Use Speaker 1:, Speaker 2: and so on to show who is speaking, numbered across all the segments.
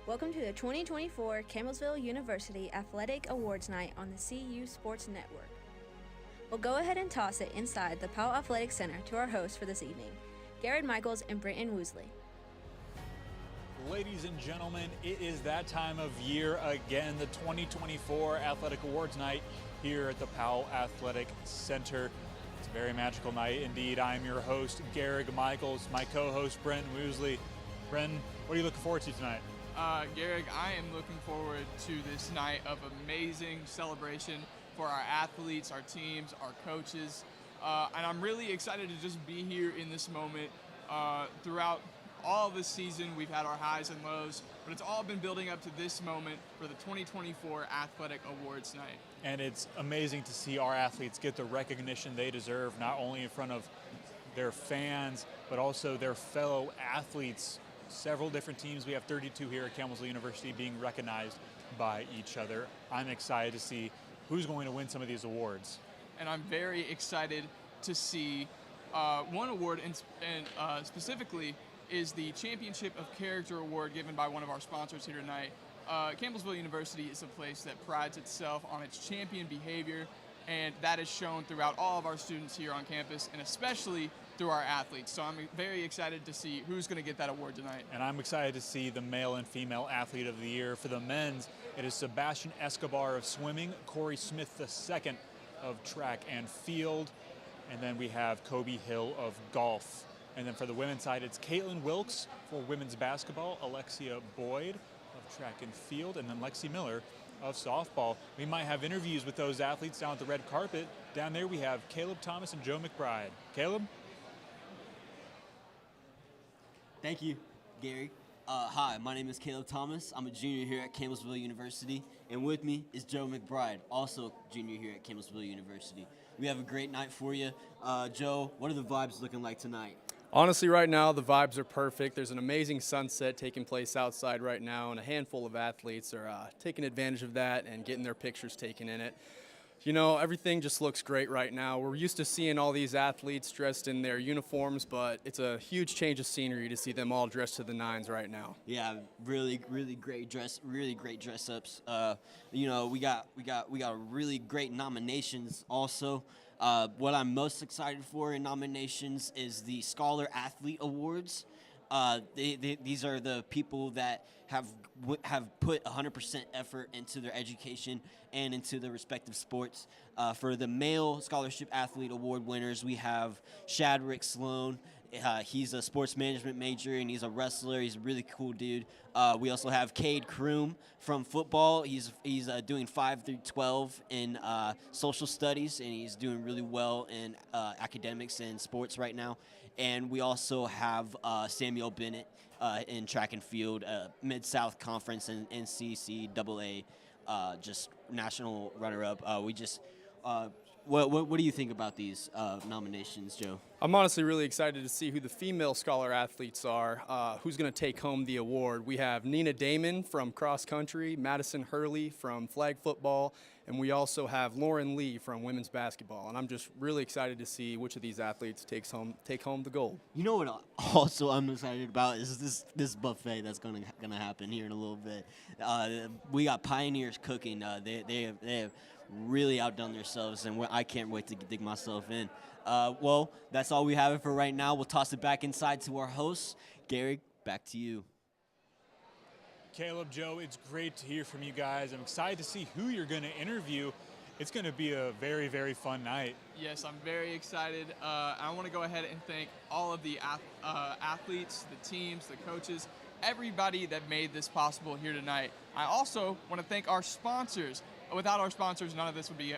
Speaker 1: Welcome to the 2024 Campbellsville University Athletic Awards Night on the CU Sports Network. We'll go ahead and toss it inside the Powell Athletic Center to our hosts for this evening, Garrett Michaels and Brenton Woosley.
Speaker 2: Ladies and gentlemen, it is that time of year again, the 2024 Athletic Awards Night here at the Powell Athletic Center. It's a very magical night indeed. I'm your host, Garrett Michaels, my co-host, Brenton Woosley. Brenton, what are you looking forward to tonight?
Speaker 3: Garrick, I am looking forward to this night of amazing celebration for our athletes, our teams, our coaches, and I'm really excited to just be here in this moment. Throughout all this season, we've had our highs and lows, but it's all been building up to this moment for the 2024 Athletic Awards Night.
Speaker 2: And it's amazing to see our athletes get the recognition they deserve, not only in front of their fans, but also their fellow athletes. Several different teams. We have 32 here at Campbellsville University being recognized by each other. I'm excited to see who's going to win some of these awards.
Speaker 3: And I'm very excited to see one award, and specifically is the Championship of Character Award given by one of our sponsors here tonight. Campbellsville University is a place that prides itself on its champion behavior, and that is shown throughout all of our students here on campus, and especially through our athletes. So I'm very excited to see who's going to get that award tonight.
Speaker 2: And I'm excited to see the male and female athlete of the year. For the men's, it is Sebastian Escobar of swimming, Corey Smith II of track and field, and then we have Kobe Hill of golf. And then for the women's side, it's Caitlin Wilkes for women's basketball, Alexia Boyd of track and field, and then Lexi Miller of softball. We might have interviews with those athletes down at the red carpet. Down there we have Caleb Thomas and Joe McBride. Caleb?
Speaker 4: Thank you, Gary. Hi, my name is Caleb Thomas. I'm a junior here at Campbellsville University, and with me is Joe McBride, also junior here at Campbellsville University. We have a great night for you. Joe, what are the vibes looking like tonight?
Speaker 5: Honestly, right now, the vibes are perfect. There's an amazing sunset taking place outside right now, and a handful of athletes are taking advantage of that and getting their pictures taken in it. You know, everything just looks great right now. We're used to seeing all these athletes dressed in their uniforms, but it's a huge change of scenery to see them all dressed to the nines right now.
Speaker 4: Yeah, really great dress ups. You know, we got really great nominations also. What I'm most excited for in nominations is the Scholar Athlete Awards. These are the people that have put 100% effort into their education and into their respective sports. For the male Scholarship Athlete Award winners, we have Shadrick Sloan He's a sports management major, and he's a wrestler. He's a really cool dude. We also have Cade Kroom from football. He's doing 5 through 12 in social studies, and he's doing really well in academics and sports right now. And we also have Samuel Bennett in track and field, Mid-South Conference and NCCAA, just national runner-up. What do you think about these nominations, Joe?
Speaker 5: I'm honestly really excited to see who the female scholar athletes are, who's going to take home the award. We have Nina Damon from cross country, Madison Hurley from flag football, and we also have Lauren Lee from women's basketball. And I'm just really excited to see which of these athletes take home the gold.
Speaker 4: You know what also I'm excited about is this buffet that's gonna happen here in a little bit. We got Pioneers cooking. They have really outdone themselves, and I can't wait to dig myself in. Well, that's all we have for right now. We'll toss it back inside to our hosts. Gary, back to you.
Speaker 2: Caleb, Joe, it's great to hear from you guys. I'm excited to see who you're going to interview. It's going to be a very, very fun night.
Speaker 3: Yes, I'm very excited. I want to go ahead and thank all of the athletes, the teams, the coaches, everybody that made this possible here tonight. I also want to thank our sponsors. Without our sponsors, none of this would be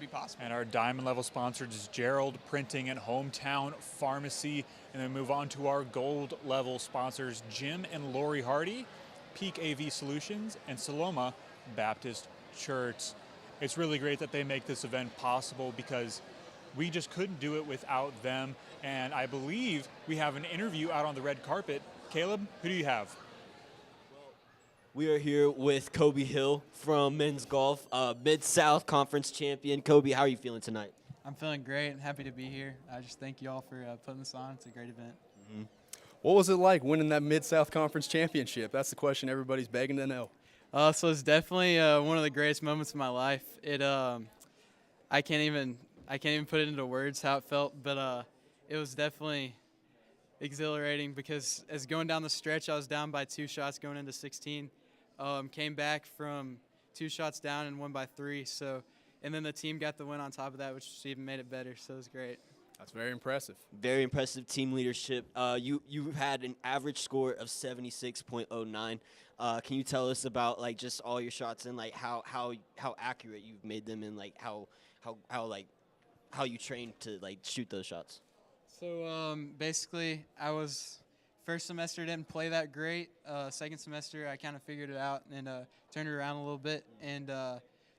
Speaker 3: possible.
Speaker 2: And our diamond level sponsors is Gerald Printing and Hometown Pharmacy. And then move on to our gold level sponsors, Jim and Lori Hardy, Peak AV Solutions, and Saloma Baptist Church. It's really great that they make this event possible because we just couldn't do it without them. And I believe we have an interview out on the red carpet. Caleb, who do you have?
Speaker 4: We are here with Kobe Hill from men's golf, Mid-South Conference champion. Kobe, how are you feeling tonight?
Speaker 6: I'm feeling great and happy to be here. I just thank you all for putting this on. It's a great event.
Speaker 4: Mm-hmm.
Speaker 5: What was it like winning that Mid-South Conference championship? That's the question everybody's begging to know.
Speaker 6: So it's definitely one of the greatest moments of my life. I can't even put it into words how it felt, but it was definitely exhilarating because as going down the stretch, I was down by 2 shots going into 16. Came back from 2 shots down and won by 3. So, and then the team got the win on top of that, which even made it better. So it was great.
Speaker 5: That's very impressive.
Speaker 4: Very impressive team leadership. You had an average score of 76.09. Can you tell us about like just all your shots and like how accurate you've made them and like how you trained to like shoot those shots?
Speaker 6: So basically, I was. First semester didn't play that great. Second semester, I kind of figured it out and turned it around a little bit. And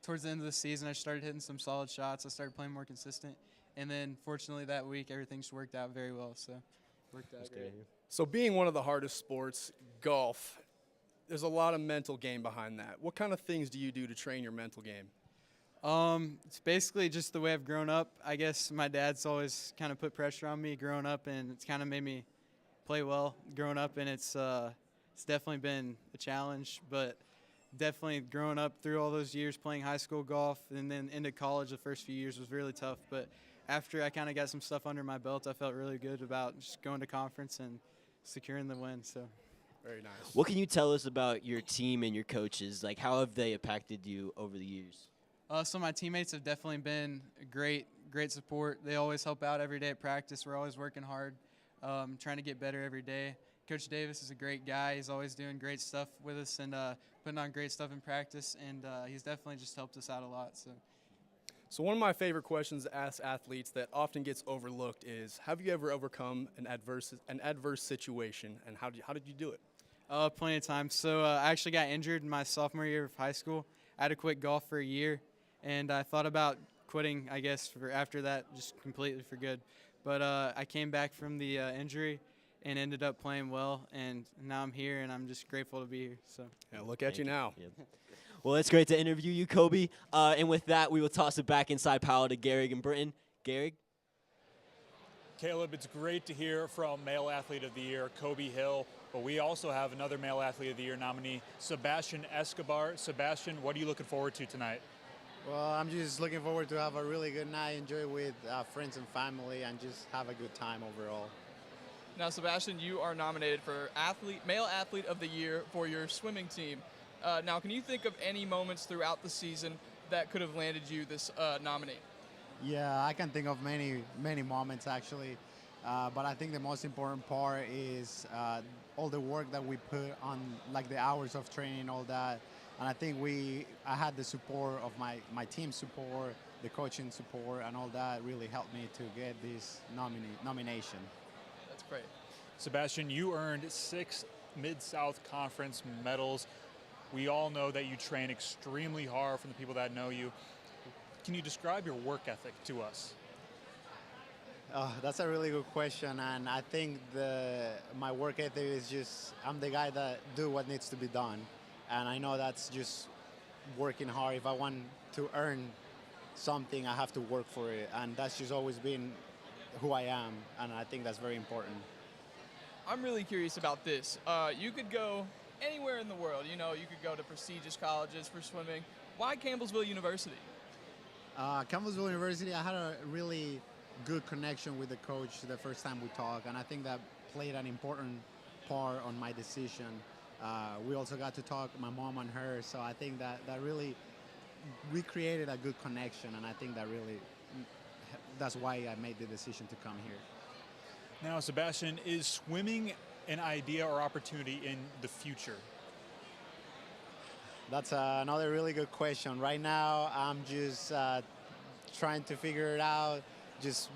Speaker 6: towards the end of the season, I started hitting some solid shots. I started playing more consistent. And then, fortunately, that week, everything just worked out very well. So, worked out great.
Speaker 5: So being one of the hardest sports, golf, there's a lot of mental game behind that. What kind of things do you do to train your mental game?
Speaker 6: It's basically just the way I've grown up. I guess my dad's always kind of put pressure on me growing up, and it's kind of made me play well growing up, and it's definitely been a challenge, but definitely growing up through all those years playing high school golf and then into college the first few years was really tough, but after I kind of got some stuff under my belt, I felt really good about just going to conference and securing the win. So
Speaker 5: very nice.
Speaker 4: What can you tell us about your team and your coaches? Like, how have they impacted you over the years?
Speaker 6: So my teammates have definitely been great support. They always help out every day at practice. We're always working hard. Trying to get better every day. Coach Davis is a great guy. He's always doing great stuff with us and putting on great stuff in practice, and he's definitely just helped us out a lot.
Speaker 5: So one of my favorite questions to ask athletes that often gets overlooked is, have you ever overcome an adverse situation, and how did you do it?
Speaker 6: Plenty of times. So I actually got injured in my sophomore year of high school. I had to quit golf for a year, and I thought about quitting, I guess, after that, just completely for good. But I came back from the injury and ended up playing well, and now I'm here, and I'm just grateful to be here. So
Speaker 5: yeah, look at you now.
Speaker 4: Yep. Well, it's great to interview you, Kobe. And with that, we will toss it back inside Powell to Garrig and Britton. Garrig?
Speaker 2: Caleb, it's great to hear from Male Athlete of the Year, Kobe Hill, but we also have another Male Athlete of the Year nominee, Sebastian Escobar. Sebastian, what are you looking forward to tonight?
Speaker 7: Well, I'm just looking forward to have a really good night, enjoy with friends and family, and just have a good time overall.
Speaker 3: Now, Sebastian, you are nominated for Male Athlete of the Year for your swimming team. Now, can you think of any moments throughout the season that could have landed you this nominee?
Speaker 7: Yeah, I can think of many moments actually. But I think the most important part is all the work that we put on, like the hours of training, all that. And I think I had the support of my team support, the coaching support, and all that really helped me to get this nomination.
Speaker 3: That's great.
Speaker 2: Sebastian, you earned 6 Mid-South Conference medals. We all know that you train extremely hard from the people that know you. Can you describe your work ethic to us?
Speaker 7: That's a really good question, and I think my work ethic is just I'm the guy that do what needs to be done, and I know that's just working hard. If I want to earn something, I have to work for it, and that's just always been who I am, and I think that's very important.
Speaker 3: I'm really curious about this. You could go anywhere in the world. You know, you could go to prestigious colleges for swimming. Why Campbellsville University?
Speaker 7: Campbellsville University, I had a really good connection with the coach the first time we talked, and I think that played an important part on my decision. We also got to talk, my mom and her, so I think that really, we created a good connection, and I think that's why I made the decision to come here.
Speaker 2: Now, Sebastian, is swimming an idea or opportunity in the future?
Speaker 7: That's another really good question. Right now, I'm just trying to figure it out, just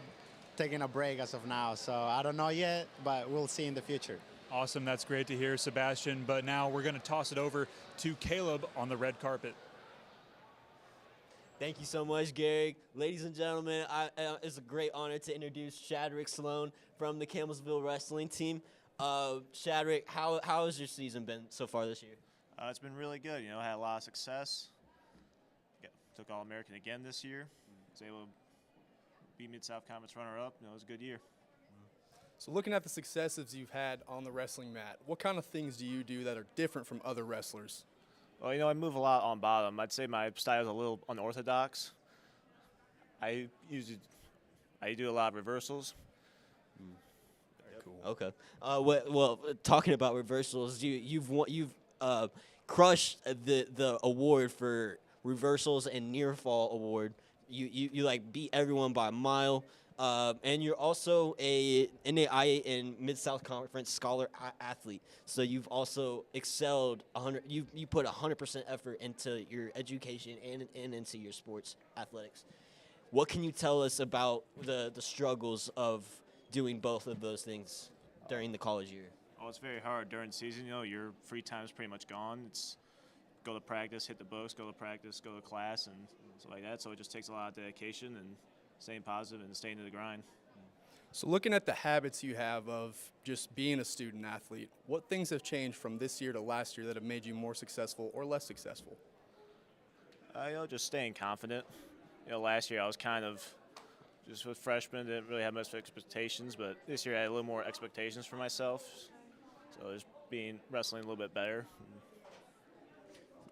Speaker 7: taking a break as of now. So I don't know yet, but we'll see in the future.
Speaker 2: Awesome, that's great to hear, Sebastian. But now we're going to toss it over to Caleb on the red carpet.
Speaker 4: Thank you so much, Gary. Ladies and gentlemen, it's a great honor to introduce Shadrick Sloan from the Campbellsville wrestling team. Shadrick, how has your season been so far this year?
Speaker 8: It's been really good. You know, had a lot of success. Took All-American again this year. Was able to be Mid-South Conference runner-up. You know, it was a good year.
Speaker 5: So looking at the successes you've had on the wrestling mat, what kind of things do you do that are different from other wrestlers?
Speaker 8: Well, you know, I move a lot on bottom. I'd say my style is a little unorthodox. I do a lot of reversals.
Speaker 5: Very cool.
Speaker 4: Okay. Well, talking about reversals, you've crushed the award for reversals and near fall award. You like beat everyone by a mile. And you're also a NAIA and Mid-South Conference scholar athlete. So you've also excelled you put 100% effort into your education and into your sports athletics. What can you tell us about the struggles of doing both of those things during the college year?
Speaker 8: Oh, it's very hard during the season. You know, your free time is pretty much gone. It's go to practice, hit the books, go to practice, go to class, and stuff like that. So it just takes a lot of dedication and staying positive and staying to the grind.
Speaker 5: So looking at the habits you have of just being a student athlete, what things have changed from this year to last year that have made you more successful or less successful?
Speaker 8: You know, just staying confident. You know, last year I was kind of just with freshmen, didn't really have much expectations, but this year I had a little more expectations for myself. So just wrestling a little bit better.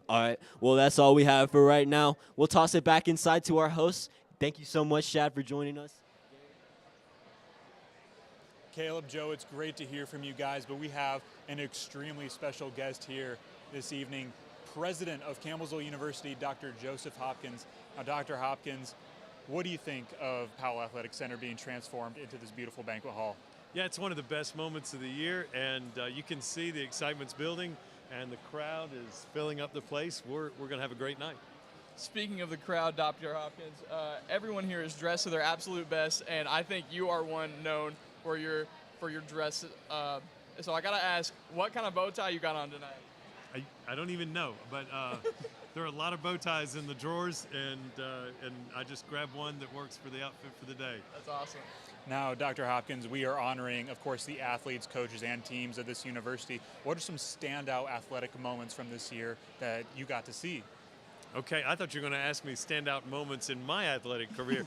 Speaker 4: All right. Well, that's all we have for right now. We'll toss it back inside to our hosts. Thank you so much, Shad, for joining us.
Speaker 2: Caleb, Joe, it's great to hear from you guys, but we have an extremely special guest here this evening, President of Campbellsville University, Dr. Joseph Hopkins. Now, Dr. Hopkins, what do you think of Powell Athletic Center being transformed into this beautiful banquet hall?
Speaker 9: Yeah, it's one of the best moments of the year, and you can see the excitement's building, and the crowd is filling up the place. We're going to have a great night.
Speaker 3: Speaking of the crowd, Dr. Hopkins, everyone here is dressed to their absolute best, and I think you are one known for your dress. So I gotta ask, what kind of bow tie you got on tonight?
Speaker 9: I don't even know, but there are a lot of bow ties in the drawers, and I just grabbed one that works for the outfit for the day.
Speaker 3: That's awesome.
Speaker 2: Now, Dr. Hopkins, we are honoring, of course, the athletes, coaches, and teams of this university. What are some standout athletic moments from this year that you got to see?
Speaker 9: Okay, I thought you were going to ask me standout moments in my athletic career.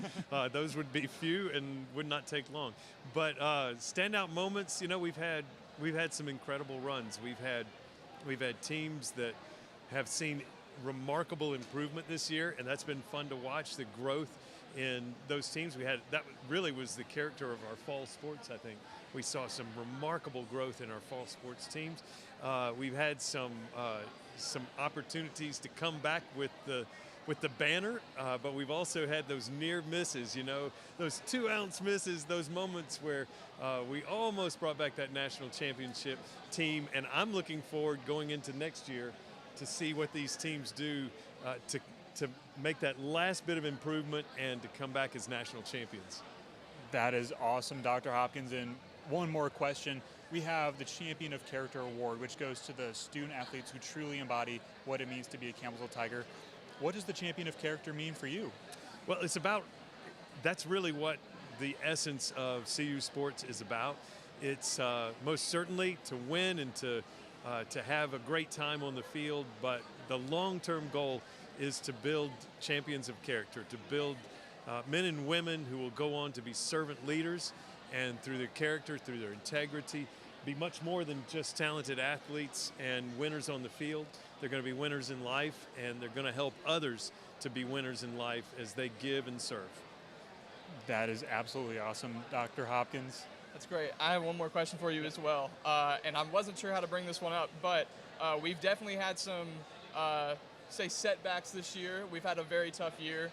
Speaker 9: Those would be few and would not take long. But standout moments, you know, we've had some incredible runs. We've had teams that have seen remarkable improvement this year, and that's been fun to watch the growth in those teams. That really was the character of our fall sports. I think we saw some remarkable growth in our fall sports teams. We've had some opportunities to come back with with the banner, but we've also had those near misses, you know, those 2-ounce misses, those moments where we almost brought back that national championship team. And I'm looking forward going into next year to see what these teams do to make that last bit of improvement and to come back as national champions.
Speaker 2: That is awesome, Dr. Hopkins. And one more question. We have the Champion of Character Award, which goes to the student athletes who truly embody what it means to be a Campbellsville Tiger. What does the Champion of Character mean for you?
Speaker 9: Well, that's really what the essence of CU sports is about. It's most certainly to win and to have a great time on the field, but the long-term goal is to build champions of character, to build men and women who will go on to be servant leaders, and through their character, through their integrity, be much more than just talented athletes and winners on the field. They're going to be winners in life, and they're going to help others to be winners in life as they give and serve.
Speaker 2: That is absolutely awesome, Dr. Hopkins.
Speaker 3: That's great. I have one more question for you as well, and I wasn't sure how to bring this one up, but we've definitely had some, say, setbacks this year. We've had a very tough year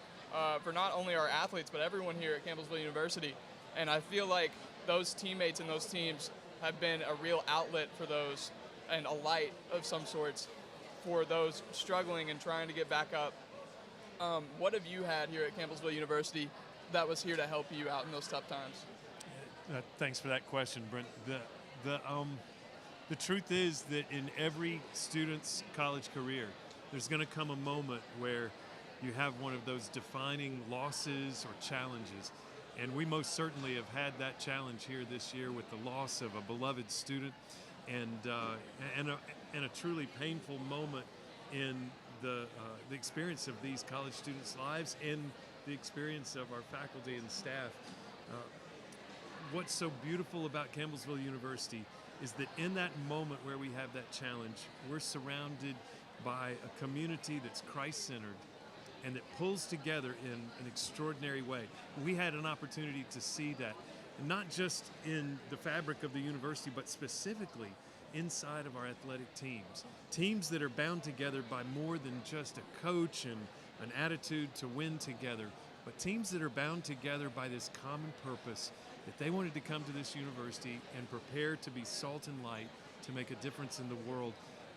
Speaker 3: for not only our athletes, but everyone here at Campbellsville University, and I feel like those teammates and those teams have been a real outlet for those and a light of some sorts for those struggling and trying to get back up. What have you had here at Campbellsville University that was here to help you out in those tough times?
Speaker 9: Thanks for that question, Brent. The truth is that in every student's college career, there's going to come a moment where you have one of those defining losses or challenges. And we most certainly have had that challenge here this year with the loss of a beloved student and a truly painful moment in the experience of these college students' lives and the experience of our faculty and staff. What's so beautiful about Campbellsville University is that in that moment where we have that challenge, we're surrounded by a community that's Christ-centered and that pulls together in an extraordinary way. We had an opportunity to see that, not just in the fabric of the university, but specifically inside of our athletic teams. Teams that are bound together by more than just a coach and an attitude to win together, but teams that are bound together by this common purpose that they wanted to come to this university and prepare to be salt and light to make a difference in the world.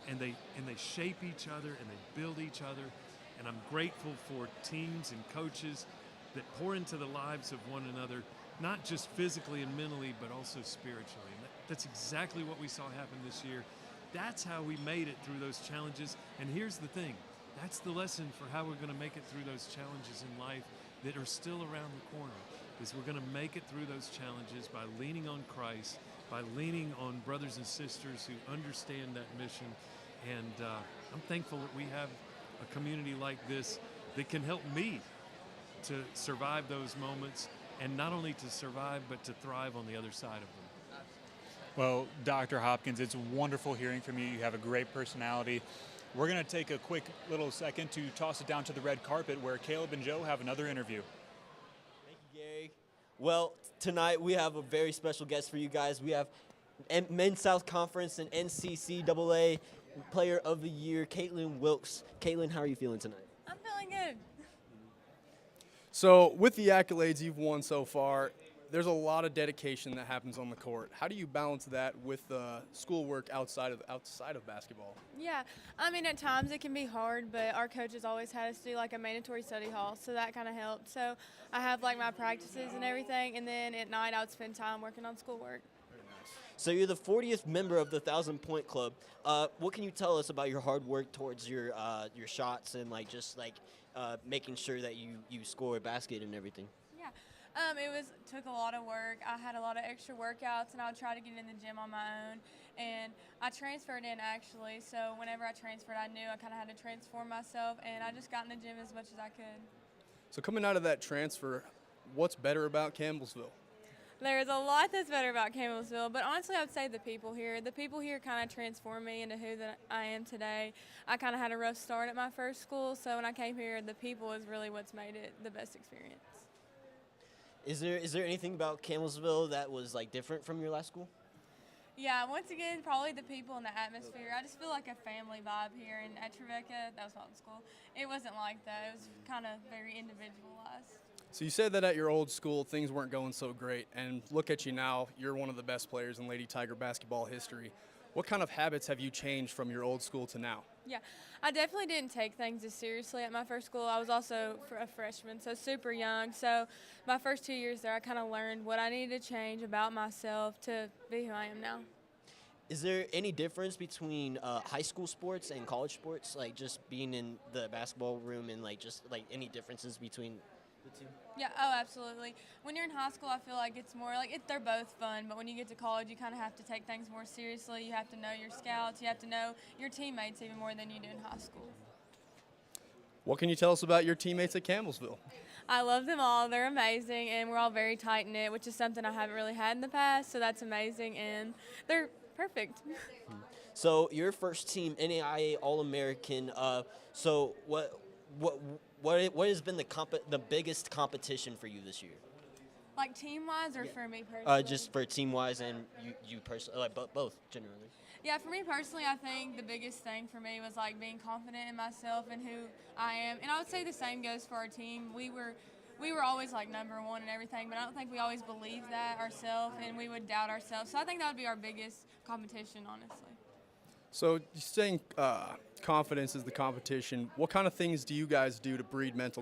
Speaker 9: And they shape each other and they build each other. And I'm grateful for teams and coaches that pour into the lives of one another, not just physically and mentally, but also spiritually. And that's exactly what we saw happen this year. That's how we made it through those challenges. And here's the thing, that's the lesson for how we're going to make it through those challenges in life that are still around the corner, is we're going to make it through those challenges by leaning on Christ, by leaning on brothers and sisters who understand that mission. And I'm thankful that we have a community like this that can help me to survive those moments, and not only to survive, but to thrive on the other side of them.
Speaker 2: Well, Dr. Hopkins, it's wonderful hearing from you. You have a great personality. We're going to take a quick little second to toss it down to the red carpet where Caleb and Joe have another interview.
Speaker 4: Thank you, Gary. Well, tonight we have a very special guest for you guys. We have Men's South Conference and NCCAA Player of the Year, Caitlin Wilkes. Caitlin, how are you feeling tonight?
Speaker 10: I'm feeling good.
Speaker 5: So with the accolades you've won so far, there's a lot of dedication that happens on the court. How do you balance that with schoolwork outside of basketball?
Speaker 10: Yeah, I mean, at times it can be hard, but our coaches always had us do like a mandatory study hall, so that kind of helped. So I have like my practices and everything, and then at night I would spend time working on schoolwork.
Speaker 4: So you're the 40th member of the 1,000-point club. What can you tell us about your hard work towards your shots and making sure that you score a basket and everything?
Speaker 10: Yeah, it took a lot of work. I had a lot of extra workouts, and I would try to get in the gym on my own. And I transferred in actually, so whenever I transferred, I knew I kind of had to transform myself, and I just got in the gym as much as I could.
Speaker 5: So coming out of that transfer, what's better about Campbellsville?
Speaker 10: There's a lot that's better about Campbellsville, but honestly, I would say the people here. The people here kind of transformed me into who that I am today. I kind of had a rough start at my first school, so when I came here, the people is really what's made it the best experience.
Speaker 4: Is there anything about Campbellsville that was different from your last school?
Speaker 10: Yeah, once again, probably the people and the atmosphere. I just feel like a family vibe here. And at Trevecca, that was Mountain School, it wasn't like that. It was kind of very individualized.
Speaker 5: So you said that at your old school things weren't going so great, and look at you now. You're one of the best players in Lady Tiger basketball history. What kind of habits have you changed from your old school to now?
Speaker 10: Yeah, I definitely didn't take things as seriously at my first school. I was also a freshman, so super young. So my first 2 years there, I kind of learned what I needed to change about myself to be who I am now.
Speaker 4: Is there any difference between high school sports and college sports, like just being in the basketball room and like just like any differences between the two?
Speaker 10: Yeah, oh, absolutely. When you're in high school, I feel like it's more like they're both fun, but when you get to college, you kind of have to take things more seriously. You have to know your scouts. You have to know your teammates even more than you do in high school.
Speaker 5: What can you tell us about your teammates at Campbellsville?
Speaker 10: I love them all. They're amazing, and we're all very tight-knit, which is something I haven't really had in the past, so that's amazing, and they're perfect.
Speaker 4: So your first team NAIA All-American. So what has been the biggest competition for you this year?
Speaker 10: Like team-wise or for me personally?
Speaker 4: Just for team-wise and you personally, like both generally.
Speaker 10: Yeah, for me personally, I think the biggest thing for me was like being confident in myself and who I am. And I would say the same goes for our team. We were always like number one and everything, but I don't think we always believed that ourselves, and we would doubt ourselves. So I think that would be our biggest competition, honestly.
Speaker 5: So you're saying confidence is the competition. What kind of things do you guys do to breed mental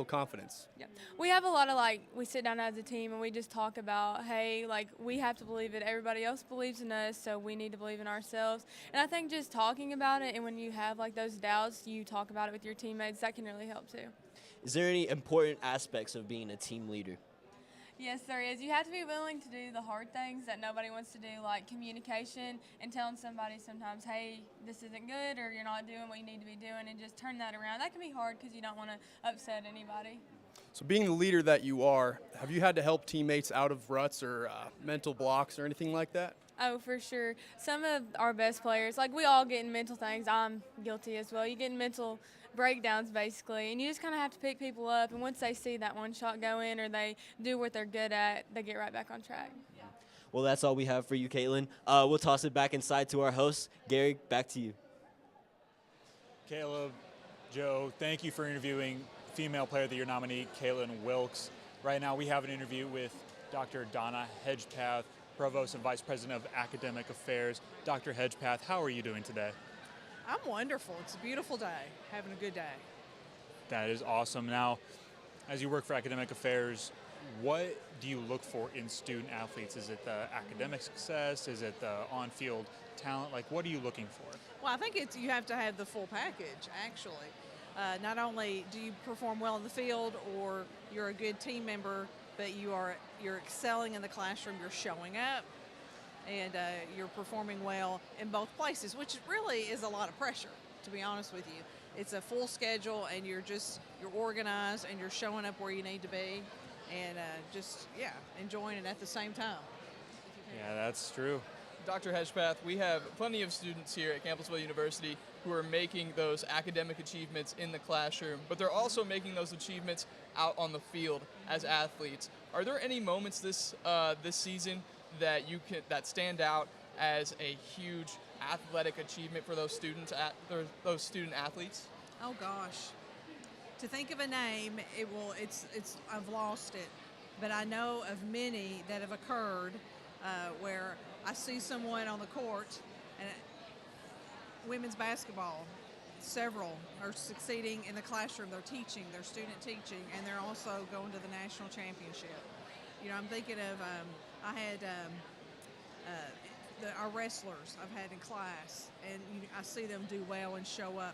Speaker 5: confidence?
Speaker 10: Yeah, we have a lot of we sit down as a team and we just talk about, hey, we have to believe it. Everybody else believes in us, so we need to believe in ourselves. And I think just talking about it, and when you have those doubts, you talk about it with your teammates. That can really help too.
Speaker 4: Is there any important aspects of being a team leader?
Speaker 10: Yes, there is. You have to be willing to do the hard things that nobody wants to do, like communication and telling somebody sometimes, hey, this isn't good, or you're not doing what you need to be doing, and just turn that around. That can be hard because you don't want to upset anybody.
Speaker 5: So being the leader that you are, have you had to help teammates out of ruts or mental blocks or anything like that?
Speaker 10: Oh, for sure. Some of our best players, we all get in mental things. I'm guilty as well. You get in mental breakdowns, basically, and you just kind of have to pick people up, and once they see that one shot go in or they do what they're good at, they get right back on track.
Speaker 4: Well, that's all we have for you, Caitlin. We'll toss it back inside to our host. Gary, back to you.
Speaker 2: Caleb, Joe, thank you for interviewing Female Player of the Year nominee Caitlin Wilkes. Right now we have an interview with Dr. Donna Hedgepath, Provost and Vice President of Academic Affairs. Dr. Hedgepath, how are you doing today?
Speaker 11: I'm wonderful. It's a beautiful day, having a good day.
Speaker 2: That is awesome. Now, as you work for Academic Affairs, what do you look for in student athletes? Is it the academic success? Is it the on-field talent? What are you looking for?
Speaker 11: Well, I think you have to have the full package, actually. Not only do you perform well in the field or you're a good team member, but you're excelling in the classroom, you're showing up, and you're performing well in both places, which really is a lot of pressure, to be honest with you. It's a full schedule, and you're organized, and you're showing up where you need to be, and enjoying it at the same time.
Speaker 2: Yeah, that's true.
Speaker 3: Dr. Hedgepath, we have plenty of students here at Campbellsville University who are making those academic achievements in the classroom, but they're also making those achievements out on the field as athletes. Are there any moments this season that stand out as a huge athletic achievement for those student athletes?
Speaker 11: Oh gosh, to think of a name, I've lost it, but I know of many that have occurred where I see someone on the court, and women's basketball, several are succeeding in the classroom. They're teaching, they're student teaching, and they're also going to the national championship. I'm thinking of I had our wrestlers I've had in class, and I see them do well and show up,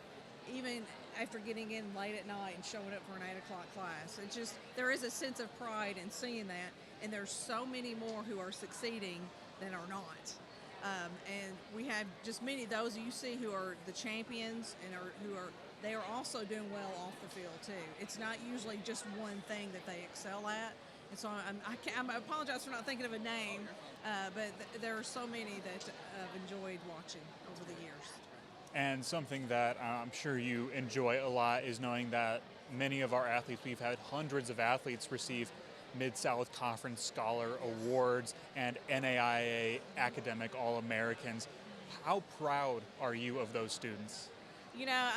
Speaker 11: even after getting in late at night and showing up for an 8 o'clock class. It's just, there is a sense of pride in seeing that, and there's so many more who are succeeding than are not. And we have just many of those you see who are the champions and they are also doing well off the field too. It's not usually just one thing that they excel at. And so I apologize for not thinking of a name, but there are so many that I've enjoyed watching over the years.
Speaker 2: And something that I'm sure you enjoy a lot is knowing that many of our athletes, we've had hundreds of athletes receive Mid-South Conference Scholar Awards and NAIA Academic All-Americans. How proud are you of those students?
Speaker 11: You know,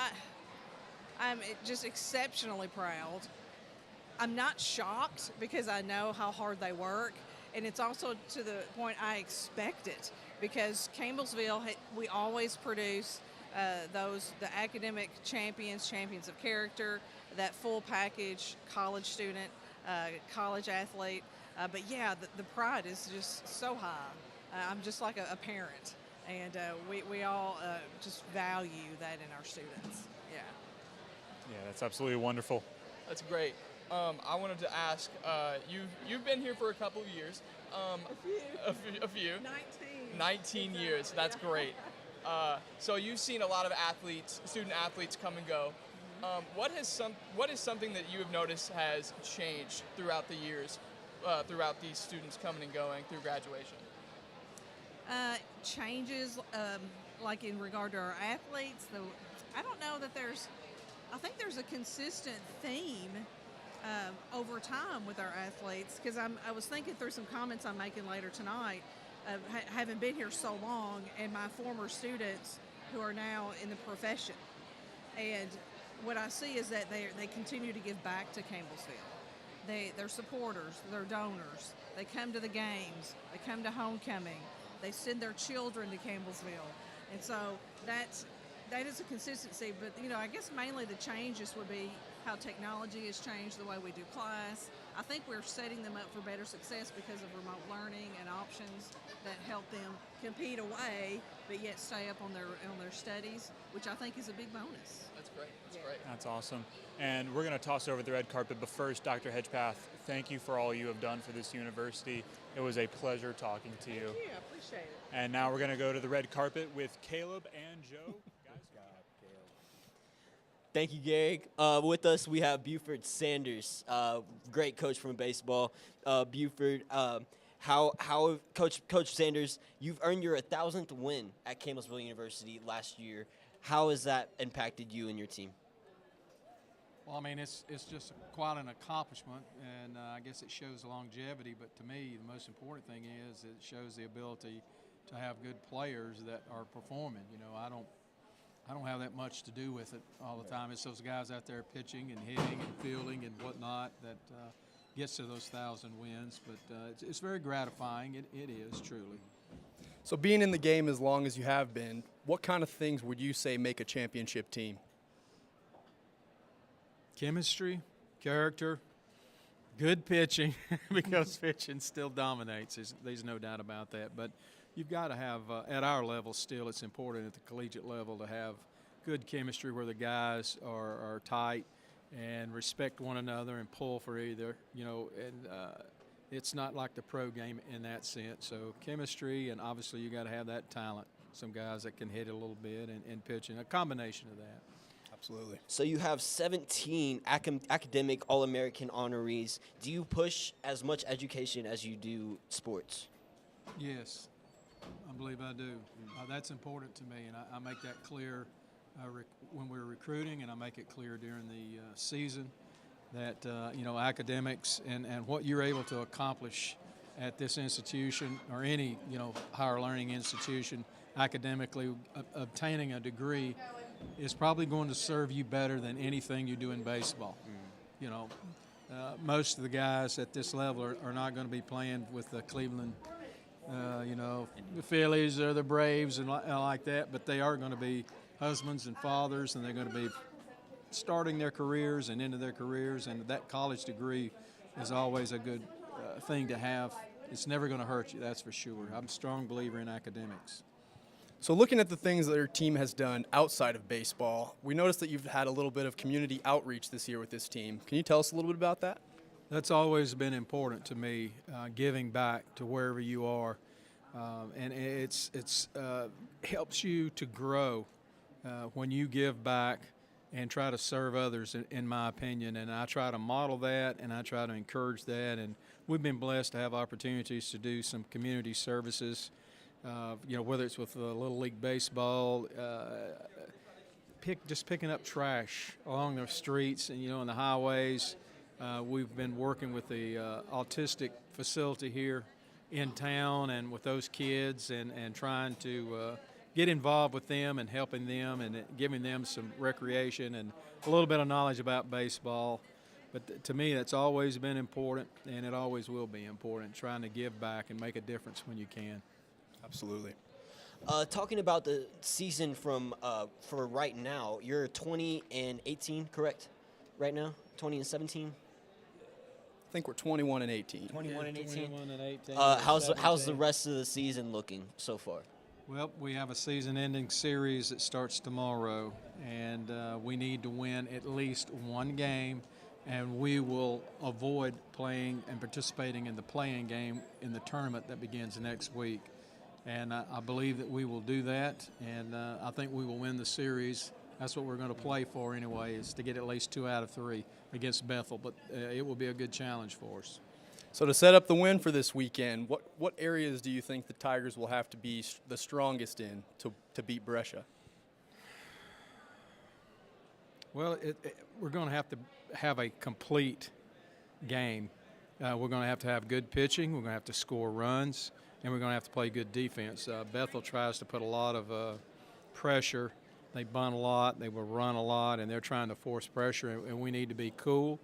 Speaker 11: I'm just exceptionally proud. I'm not shocked because I know how hard they work, and it's also to the point I expect it, because Campbellsville, we always produce the academic champions of character, that full package, college student, college athlete. But yeah, the pride is just so high. I'm just like a parent, and we all just value that in our students. Yeah.
Speaker 2: Yeah, that's absolutely wonderful.
Speaker 3: That's great. I wanted to ask, you've been here for a couple of years. A few. 19 years. That's great. So you've seen a lot of student athletes come and go. What is something that you have noticed has changed throughout the years, throughout these students coming and going through graduation?
Speaker 11: Changes, like in regard to our athletes, I don't know that I think there's a consistent theme over time with our athletes, because I was thinking through some comments I'm making later tonight, having been here so long, and my former students who are now in the profession. And what I see is that they continue to give back to Campbellsville. They're supporters, they're donors, they come to the games, they come to homecoming, they send their children to Campbellsville. And so that is a consistency, but I guess mainly the changes would be how technology has changed the way we do class. I think we're setting them up for better success because of remote learning and options that help them compete away, but yet stay up on their studies, which I think is a big bonus.
Speaker 3: That's great. That's great.
Speaker 2: That's awesome. And we're going to toss over the red carpet, but first, Dr. Hedgepath, thank you for all you have done for this university. It was a pleasure talking to you.
Speaker 11: Thank you. I appreciate it.
Speaker 2: And now we're going to go to the red carpet with Caleb and Joe.
Speaker 4: Thank you, Gary. With us, we have Buford Sanders, great coach from baseball. Buford, how Coach Sanders, you've earned your 1,000th win at Campbellsville University last year. How has that impacted you and your team?
Speaker 12: Well, I mean, it's just quite an accomplishment, and I guess it shows longevity. But to me, the most important thing is it shows the ability to have good players that are performing. I don't have that much to do with it all the time. It's those guys out there pitching and hitting and fielding and whatnot that gets to those 1,000 wins. But it's very gratifying. It is, truly.
Speaker 5: So being in the game as long as you have been, what kind of things would you say make a championship team?
Speaker 12: Chemistry, character, good pitching, because pitching still dominates. There's no doubt about that. But you've got to have, at our level still, it's important at the collegiate level to have good chemistry where the guys are tight and respect one another and pull for either, and it's not like the pro game in that sense. So chemistry, and obviously you got to have that talent, some guys that can hit it a little bit and pitching, a combination of that.
Speaker 5: Absolutely.
Speaker 4: So you have 17 academic All-American honorees. Do you push as much education as you do sports?
Speaker 12: Yes. I believe I do. That's important to me, and I make that clear when we're recruiting, and I make it clear during the season that, academics and what you're able to accomplish at this institution or any, higher learning institution academically, obtaining a degree is probably going to serve you better than anything you do in baseball. Most of the guys at this level are not going to be playing with the Cleveland the Phillies or the Braves and like that, but they are going to be husbands and fathers, and they're going to be starting their careers and into their careers, and that college degree is always a good thing to have. It's never going to hurt you, that's for sure. I'm a strong believer in academics.
Speaker 5: So looking at the things that your team has done outside of baseball, we noticed that you've had a little bit of community outreach this year with this team. Can you tell us a little bit about that?
Speaker 12: That's always been important to me, giving back to wherever you are, and it's helps you to grow when you give back and try to serve others, in my opinion. And I try to model that, and I try to encourage that. And we've been blessed to have opportunities to do some community services, whether it's with Little League Baseball, just picking up trash along the streets and, in the highways, We've been working with the autistic facility here in town and with those kids and trying to get involved with them and helping them and giving them some recreation and a little bit of knowledge about baseball. But to me, that's always been important, and it always will be important, trying to give back and make a difference when you can.
Speaker 5: Absolutely.
Speaker 4: Talking about the season for right now, you're 20-18, correct? Right now, 20-17.
Speaker 5: I think we're 21 and 18.
Speaker 4: 21 and 18.
Speaker 12: 21 and 18.
Speaker 4: How's the rest of the season looking so far?
Speaker 12: Well, we have a season-ending series that starts tomorrow, and we need to win at least one game, and we will avoid playing and participating in the play-in game in the tournament that begins next week. And I believe that we will do that, and I think we will win the series. That's what we're going to play for anyway, is to get at least 2 out of 3 against Bethel, but it will be a good challenge for us.
Speaker 5: So to set up the win for this weekend, what areas do you think the Tigers will have to be the strongest in to beat Brescia?
Speaker 12: Well, we're going to have a complete game. We're going to have good pitching. We're going to have to score runs, and we're going to have to play good defense. Bethel tries to put a lot of pressure. They bunt a lot, they will run a lot, and they're trying to force pressure, and we need to be cool.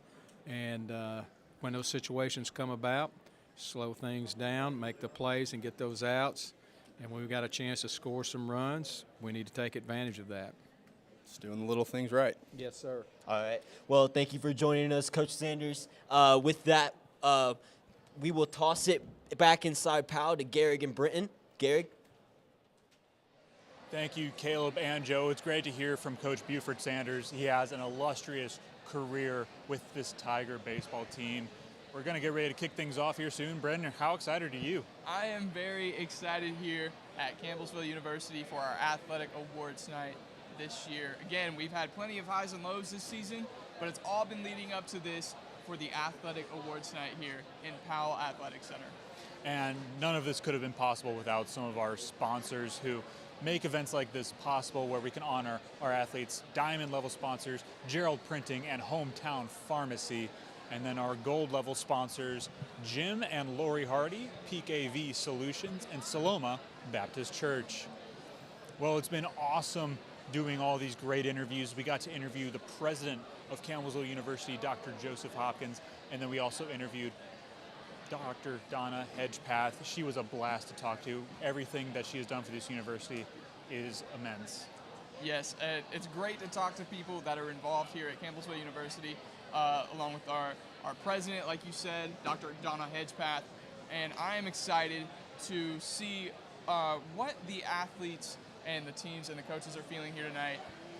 Speaker 12: And when those situations come about, slow things down, make the plays, and get those outs. And when we've got a chance to score some runs, we need to take advantage of that.
Speaker 5: Just doing the little things right.
Speaker 12: Yes, sir.
Speaker 4: All right. Well, thank you for joining us, Coach Sanders. With that, we will toss it back inside Powell to Garrick and Britton. Garrick?
Speaker 2: Thank you, Caleb and Joe. It's great to hear from Coach Buford Sanders. He has an illustrious career with this Tiger baseball team. We're going to get ready to kick things off here soon. Brendan, how excited are you?
Speaker 3: I am very excited here at Campbellsville University for our athletic awards night this year. Again, we've had plenty of highs and lows this season, but it's all been leading up to this for the athletic awards night here in Powell Athletic Center.
Speaker 2: And none of this could have been possible without some of our sponsors who make events like this possible, where we can honor our athletes. Diamond level sponsors, Gerald Printing and Hometown Pharmacy. And then our gold level sponsors, Jim and Lori Hardy, Peak AV Solutions, and Saloma Baptist Church. Well, it's been awesome doing all these great interviews. We got to interview the president of Campbellsville University, Dr. Joseph Hopkins, and then we also interviewed Dr. Donna Hedgepath. She was a blast to talk to. Everything that she has done for this university is immense.
Speaker 3: Yes, it's great to talk to people that are involved here at Campbellsville University, along with our president, like you said, Dr. Donna Hedgepath. And I am excited to see what the athletes and the teams and the coaches are feeling here tonight.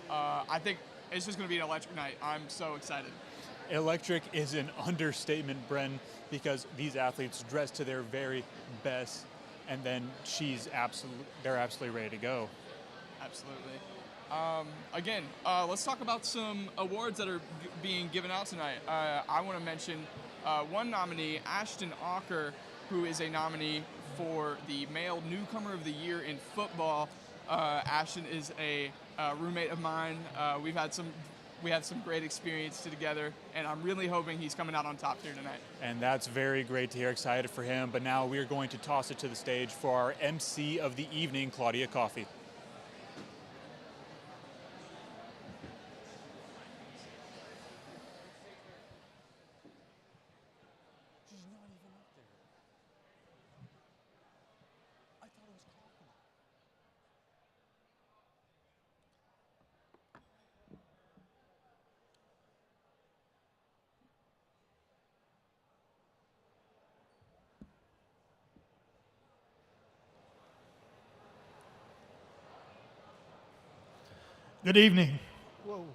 Speaker 3: I think it's just going to be an electric night. I'm so excited.
Speaker 2: Electric is an understatement, Bren, because these athletes dress to their very best, and then they're absolutely ready to go.
Speaker 3: Absolutely. Again, let's talk about some awards that are being given out tonight. I want to mention one nominee, Ashton Ocker, who is a nominee for the Male Newcomer of the Year in football. Ashton is a roommate of mine. We had some great experience together, and I'm really hoping he's coming out on top here tonight.
Speaker 2: And that's very great to hear. Excited for him. But now we're going to toss it to the stage for our MC of the evening, Claudia Coffey.
Speaker 13: Good evening. Whoa.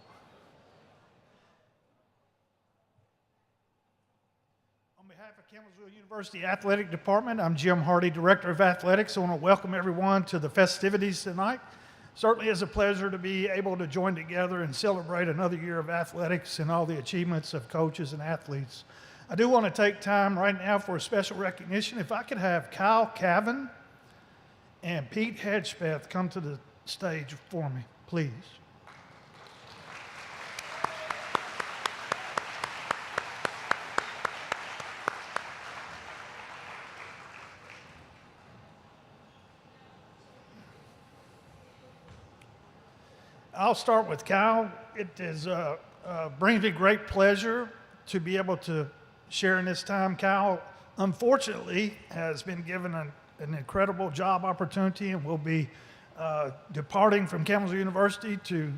Speaker 13: On behalf of Campbellsville University Athletic Department, I'm Jim Hardy, Director of Athletics. I want to welcome everyone to the festivities tonight. Certainly it's a pleasure to be able to join together and celebrate another year of athletics and all the achievements of coaches and athletes. I do want to take time right now for a special recognition. If I could have Kyle Cavan and Pete Hedgepeth come to the stage for me, please. I'll start with Kyle. It brings me great pleasure to be able to share in this time. Kyle, unfortunately, has been given an incredible job opportunity and will be departing from Campbellsville University to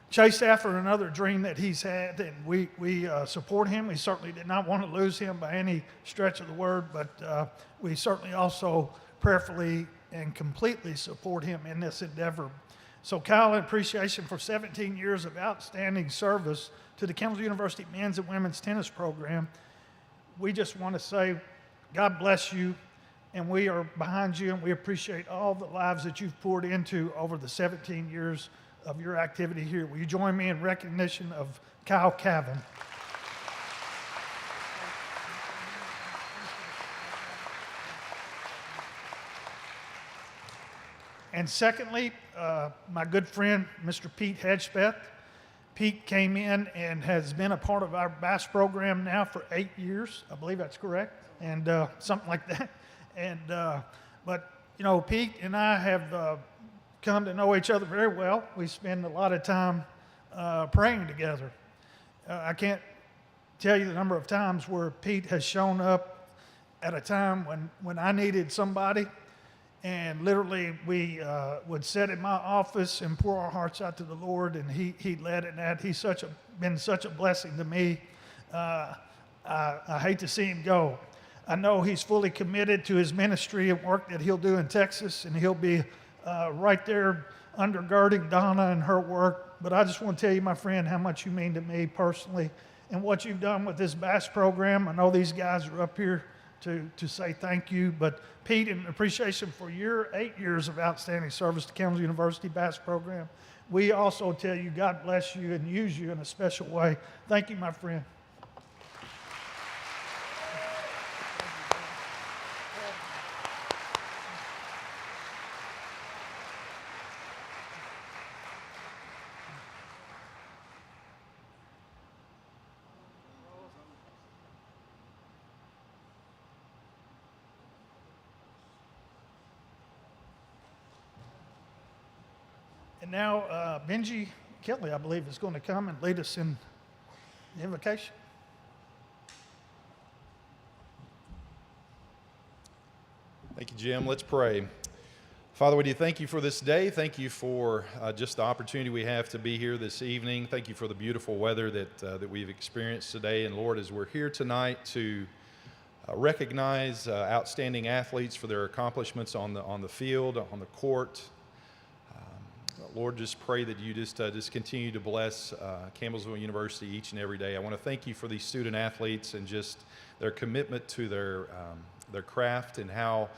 Speaker 13: chase after another dream that he's had, and we support him. We certainly did not want to lose him by any stretch of the word, but we certainly also prayerfully and completely support him in this endeavor. So Kyle, in appreciation for 17 years of outstanding service to the Campbellsville University men's and women's tennis program, we just want to say God bless you, and we are behind you, and we appreciate all the lives that you've poured into over the 17 years of your activity here. Will you join me in recognition of Kyle Cavan? And secondly, my good friend, Mr. Pete Hedgepeth. Pete came in and has been a part of our bass program now for 8 years. I believe that's correct, and something like that. And but you know, Pete and I have come to know each other very well. We spend a lot of time praying together. I can't tell you the number of times where Pete has shown up at a time when I needed somebody, and literally we would sit in my office and pour our hearts out to the Lord, and he led in that. He's been such a blessing to me. I hate to see him go. I know he's fully committed to his ministry and work that he'll do in Texas, and he'll be right there undergirding Donna and her work. But I just want to tell you, my friend, how much you mean to me personally and what you've done with this bass program. I know these guys are up here to say thank you. But Pete, in appreciation for your 8 years of outstanding service to Campbellsville University bass program, we also tell you God bless you and use you in a special way. Thank you, my friend. And now Benji Kelly, I believe, is going to come and lead us in the invocation.
Speaker 14: Thank you, Jim. Let's pray. Father, we do thank you for this day. Thank you for just the opportunity we have to be here this evening. Thank you for the beautiful weather that we've experienced today. And Lord, as we're here tonight to recognize outstanding athletes for their accomplishments on the field, on the court, Lord, just pray that you just continue to bless Campbellsville University each and every day. I want to thank you for these student athletes and just their commitment to their craft and how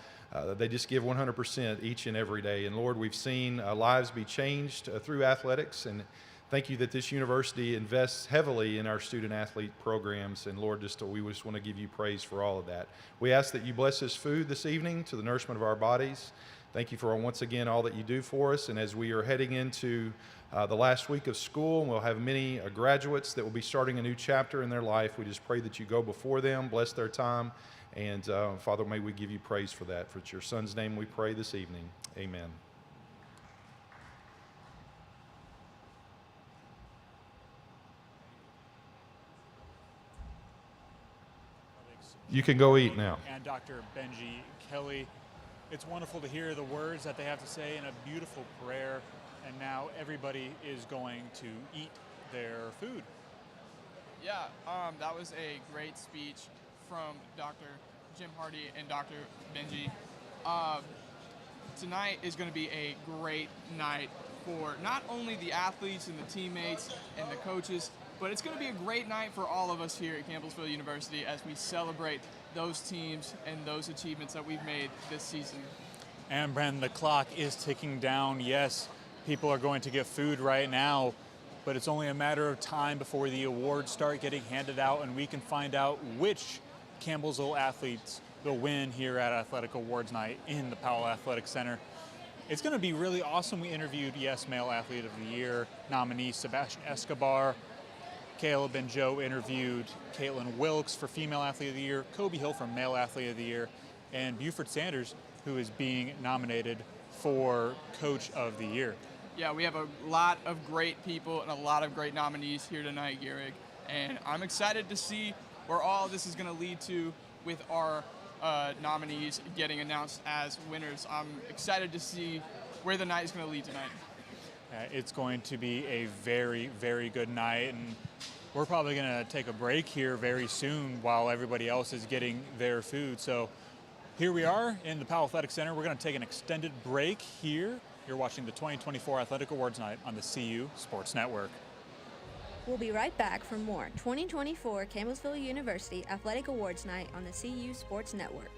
Speaker 14: they just give 100% each and every day. And Lord, we've seen lives be changed through athletics, and thank you that this university invests heavily in our student athlete programs. And Lord, we just want to give you praise for all of that. We ask that you bless this food this evening to the nourishment of our bodies. Thank you for once again all that you do for us. And as we are heading into the last week of school, and we'll have many graduates that will be starting a new chapter in their life, we just pray that you go before them, bless their time. And Father, may we give you praise for that. For it's your Son's name we pray this evening. Amen. You can go eat now.
Speaker 2: And Dr. Benji Kelly. It's wonderful to hear the words that they have to say in a beautiful prayer, and now everybody is going to eat their food.
Speaker 3: Yeah, that was a great speech from Dr. Jim Hardy and Dr. Benji. Tonight is going to be a great night for not only the athletes and the teammates and the coaches, but it's going to be a great night for all of us here at Campbellsville University as we celebrate those teams and those achievements that we've made this season.
Speaker 2: And Bren, the clock is ticking down. Yes, people are going to get food right now, but it's only a matter of time before the awards start getting handed out and we can find out which Campbellsville athletes will win here at Athletic Awards Night in the Powell Athletic Center. It's going to be really awesome. We interviewed, yes, Male Athlete of the Year nominee Sebastian Escobar. Caleb and Joe interviewed Caitlin Wilkes for Female Athlete of the Year, Kobe Hill for Male Athlete of the Year, and Buford Sanders, who is being nominated for Coach of the Year.
Speaker 3: Yeah, we have a lot of great people and a lot of great nominees here tonight, Garrick. And I'm excited to see where all this is going to lead to with our nominees getting announced as winners. I'm excited to see where the night is going to lead tonight.
Speaker 2: It's going to be a very, very good night, and we're probably going to take a break here very soon while everybody else is getting their food. So here we are in the Powell Athletic Center. We're going to take an extended break here. You're watching the 2024 Athletic Awards Night on the CU Sports Network.
Speaker 1: We'll be right back for more 2024 Campbellsville University Athletic Awards Night on the CU Sports Network.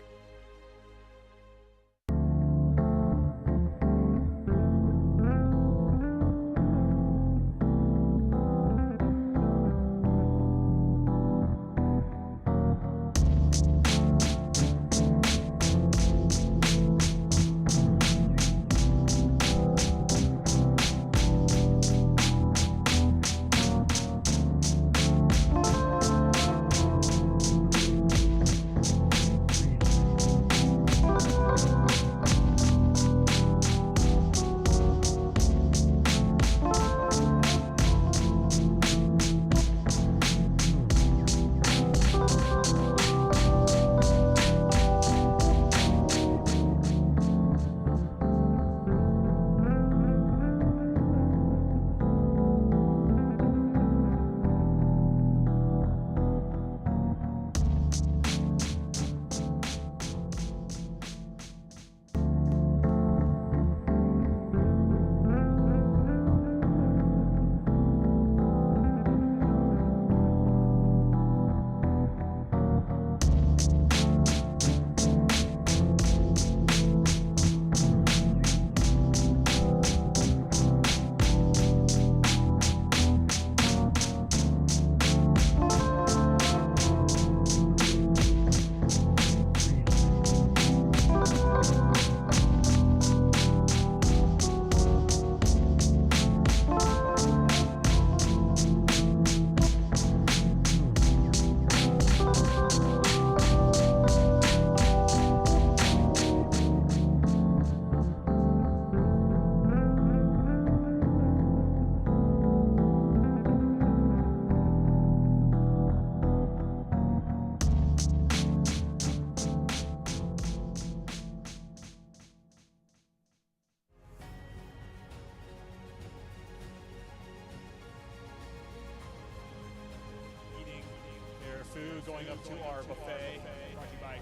Speaker 2: Food going up to our buffet, brought to you by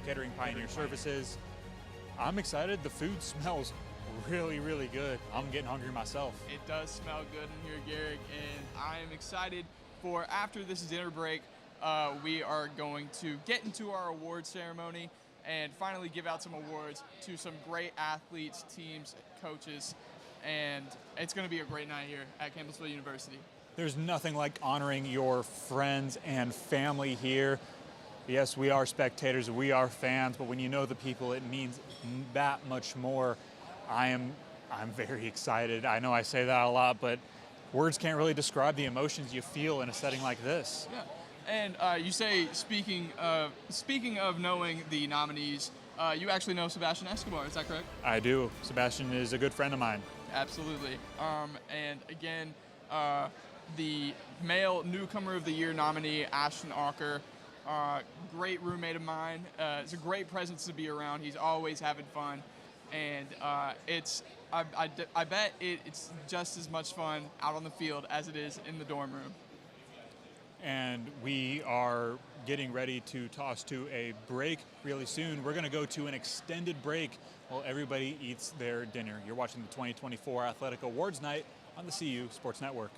Speaker 2: Catering Pioneer Services. I'm excited. The food smells really, really good. I'm getting hungry myself.
Speaker 3: It does smell good in here, Garrick, and I am excited for after this dinner break, we are going to get into our award ceremony and finally give out some awards to some great athletes, teams, coaches, and it's going to be a great night here at Campbellsville University.
Speaker 2: There's nothing like honoring your friends and family here. Yes, we are spectators, we are fans, but when you know the people, it means that much more. I'm very excited. I know I say that a lot, but words can't really describe the emotions you feel in a setting like this.
Speaker 3: Yeah, and you say, speaking of knowing the nominees, you actually know Sebastian Escobar, is that correct?
Speaker 2: I do. Sebastian is a good friend of mine.
Speaker 3: Absolutely. And again, the male newcomer of the year nominee, Ashton Auker, great roommate of mine. It's a great presence to be around. He's always having fun, and I bet it's just as much fun out on the field as it is in the dorm room.
Speaker 2: And we are getting ready to toss to a break really soon. We're going to go to an extended break while everybody eats their dinner. You're watching the 2024 Athletic Awards Night on the CU Sports Network.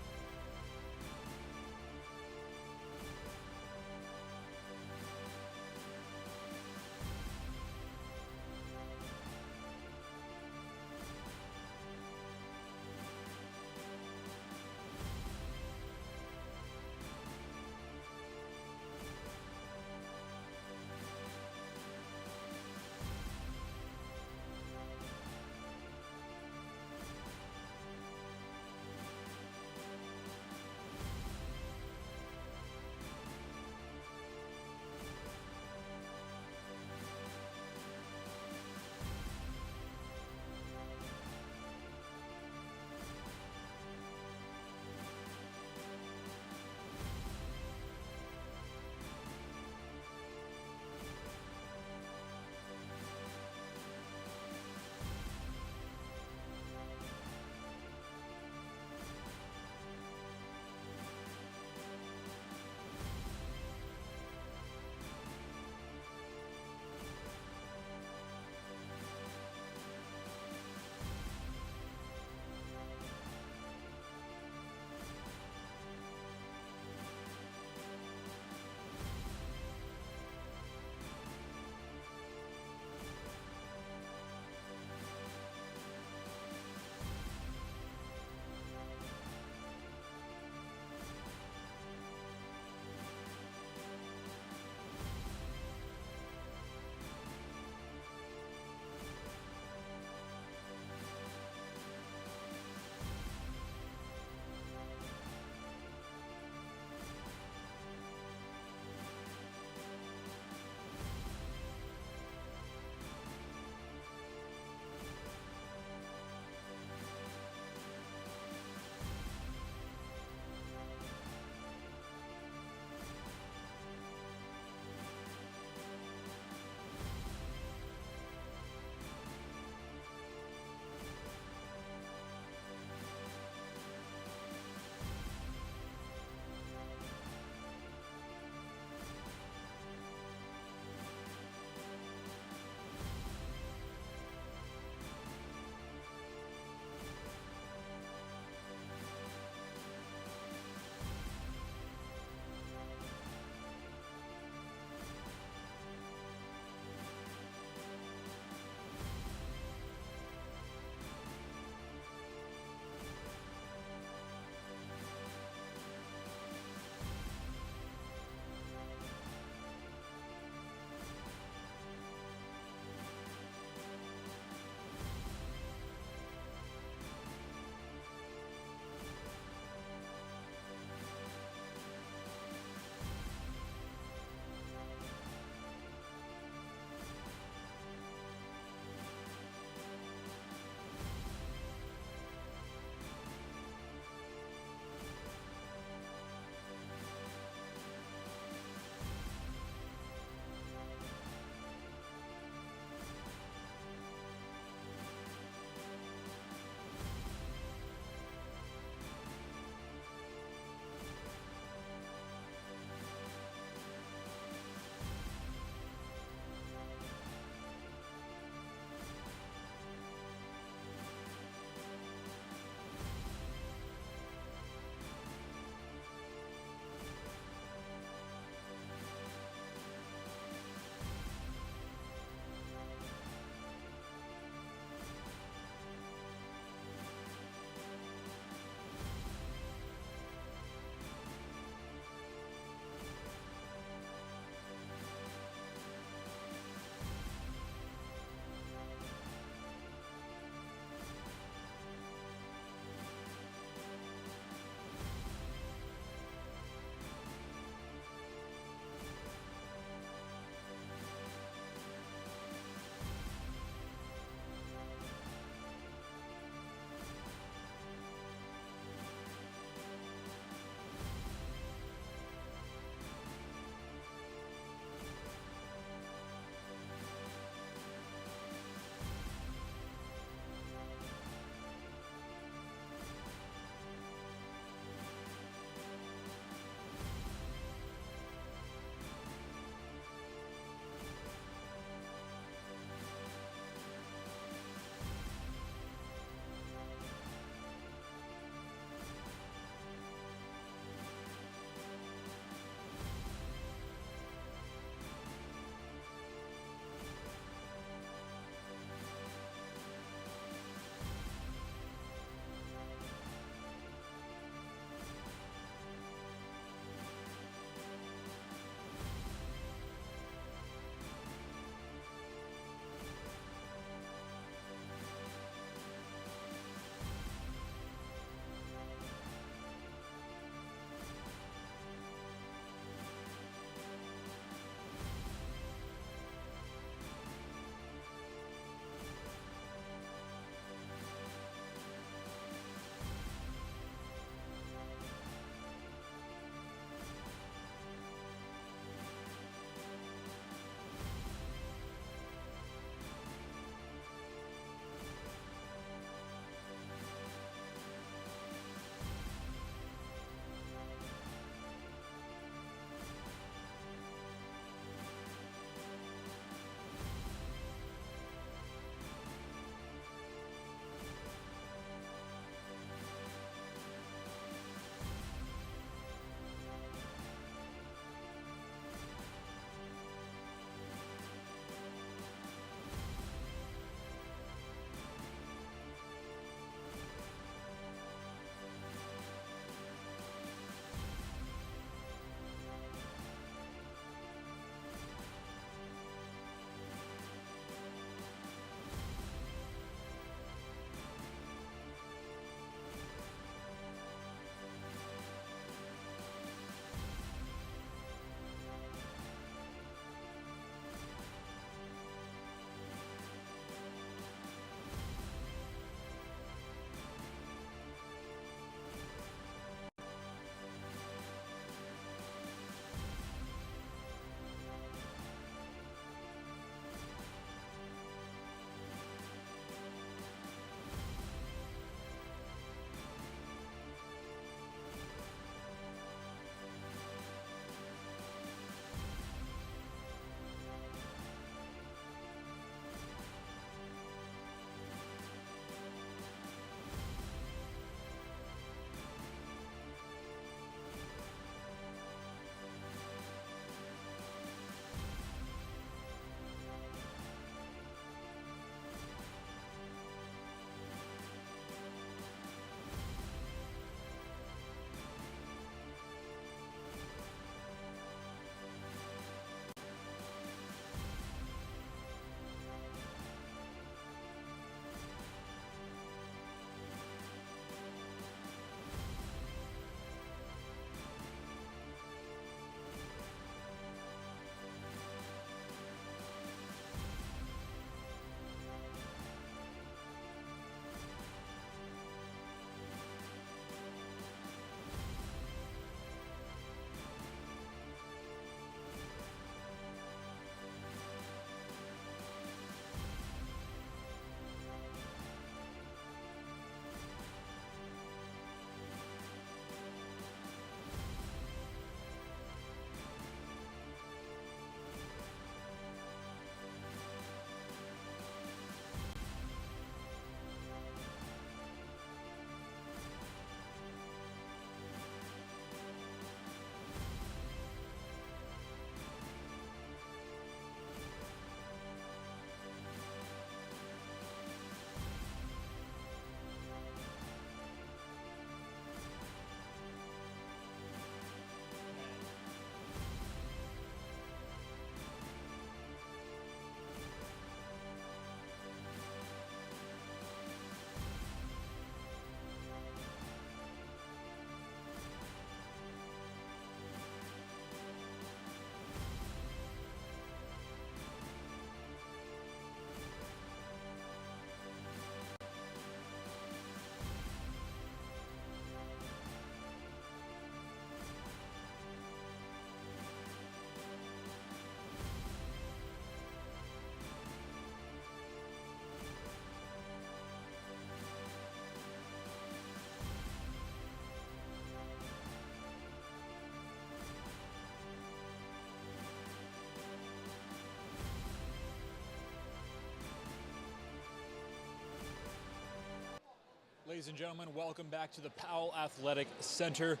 Speaker 2: Ladies and gentlemen, welcome back to the Powell Athletic Center.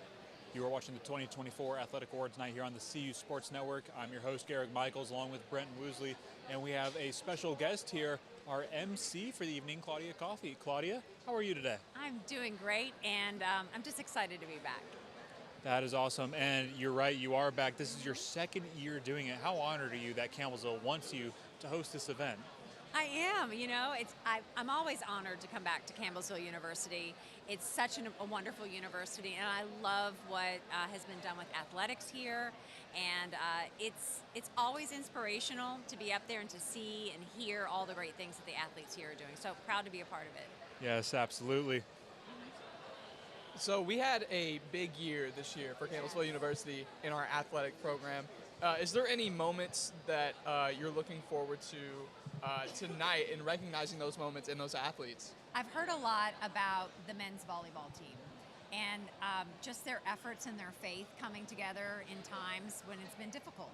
Speaker 2: You are watching the 2024 Athletic Awards Night here on the CU Sports Network. I'm your host, Garrick Michaels, along with Brent Woosley, and we have a special guest here, our MC for the evening, Claudia Coffey. Claudia, how are you today?
Speaker 15: I'm doing great, and I'm just excited to be back.
Speaker 2: That is awesome, and you're right, you are back. This is your second year doing it. How honored are you that Campbellsville wants you to host this event?
Speaker 15: I am, I'm always honored to come back to Campbellsville University. It's such a wonderful university, and I love what has been done with athletics here. And it's always inspirational to be up there and to see and hear all the great things that the athletes here are doing. So proud to be a part of it.
Speaker 2: Yes, absolutely.
Speaker 3: So we had a big year this year for Campbellsville University in our athletic program. Is there any moments that you're looking forward to tonight in recognizing those moments and those athletes?
Speaker 15: I've heard a lot about the men's volleyball team and just their efforts and their faith coming together in times when it's been difficult.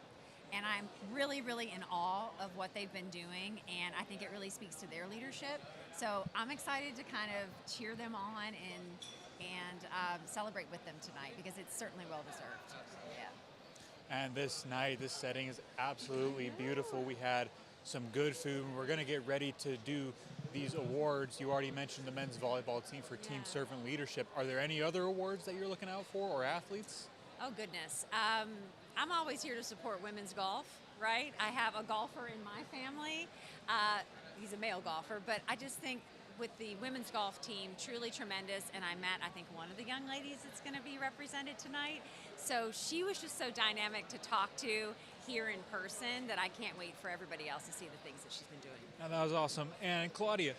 Speaker 15: And I'm really, really in awe of what they've been doing, and I think it really speaks to their leadership. So I'm excited to kind of cheer them on and celebrate with them tonight because it's certainly well deserved. Yeah.
Speaker 2: And this night, this setting is absolutely beautiful. We had some good food. We're going to get ready to do these awards. You already mentioned the men's volleyball team for team servant leadership. Are there any other awards that you're looking out for, or athletes?
Speaker 15: Oh, goodness. I'm always here to support women's golf, right? I have a golfer in my family. He's a male golfer, but I just think with the women's golf team, truly tremendous. And I met, I think, one of the young ladies that's going to be represented tonight. So she was just so dynamic to talk to here in person that I can't wait for everybody else to see the things that she's been doing.
Speaker 2: Now, that was awesome. And Claudia,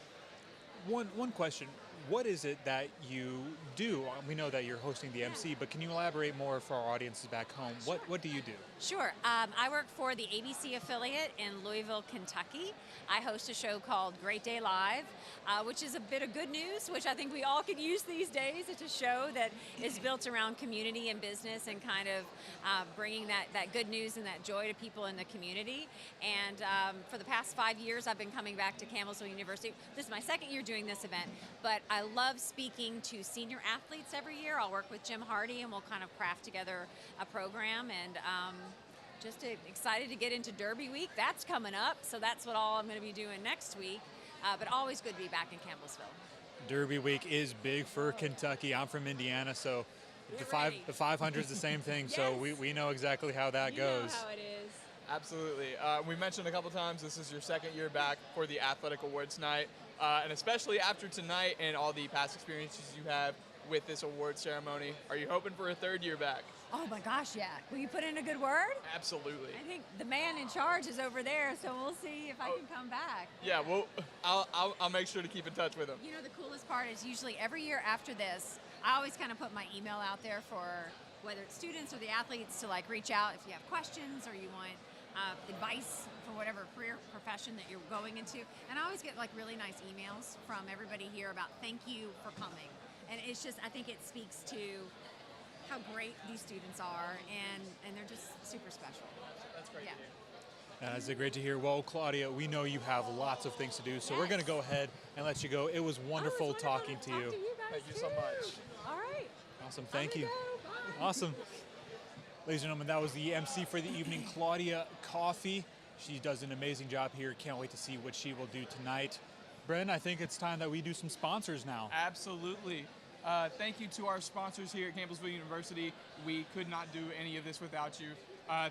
Speaker 2: one question. What is it that you do? We know that you're hosting the MC, but can you elaborate more for our audiences back home? What do you do?
Speaker 15: Sure. I work for the ABC affiliate in Louisville, Kentucky. I host a show called Great Day Live, which is a bit of good news, which I think we all could use these days. It's a show that is built around community and business and kind of bringing that good news and that joy to people in the community. And for the past 5 years, I've been coming back to Campbellsville University. This is my second year doing this event, but I love speaking to senior athletes every year. I'll work with Jim Hardy and we'll kind of craft together a program, and just excited to get into Derby Week. That's coming up, so that's what all I'm going to be doing next week, but always good to be back in Campbellsville.
Speaker 2: Derby Week is big for Kentucky. I'm from Indiana, so the 500 is the same thing, yes. So we know exactly how that goes.
Speaker 15: Know how it is.
Speaker 3: Absolutely. We mentioned a couple times this is your second year back for the Athletic Awards Night. And especially after tonight and all the past experiences you have with this award ceremony, are you hoping for a third year back?
Speaker 15: Oh my gosh, yeah. Will you put in a good word?
Speaker 3: Absolutely.
Speaker 15: I think the man in charge is over there, so we'll see if I can come back.
Speaker 3: Yeah, well, I'll make sure to keep in touch with him.
Speaker 15: You know, the coolest part is usually every year after this, I always kind of put my email out there for whether it's students or the athletes to reach out if you have questions or you want advice for whatever career profession that you're going into. And I always get really nice emails from everybody here about thank you for coming. And it's just, I think it speaks to how great these students are, and they're just super special.
Speaker 3: That's great to hear.
Speaker 2: That's great to hear. Well, Claudia, we know you have lots of things to do, so we're going to go ahead and let you go. It was wonderful talking to you.
Speaker 3: Thank you so much.
Speaker 15: All right.
Speaker 2: Awesome. Thank you. Awesome. Ladies and gentlemen, that was the MC for the evening, Claudia Coffey. She does an amazing job here. Can't wait to see what she will do tonight. Bren, I think it's time that we do some sponsors now.
Speaker 3: Absolutely. Thank you to our sponsors here at Campbellsville University. We could not do any of this without you.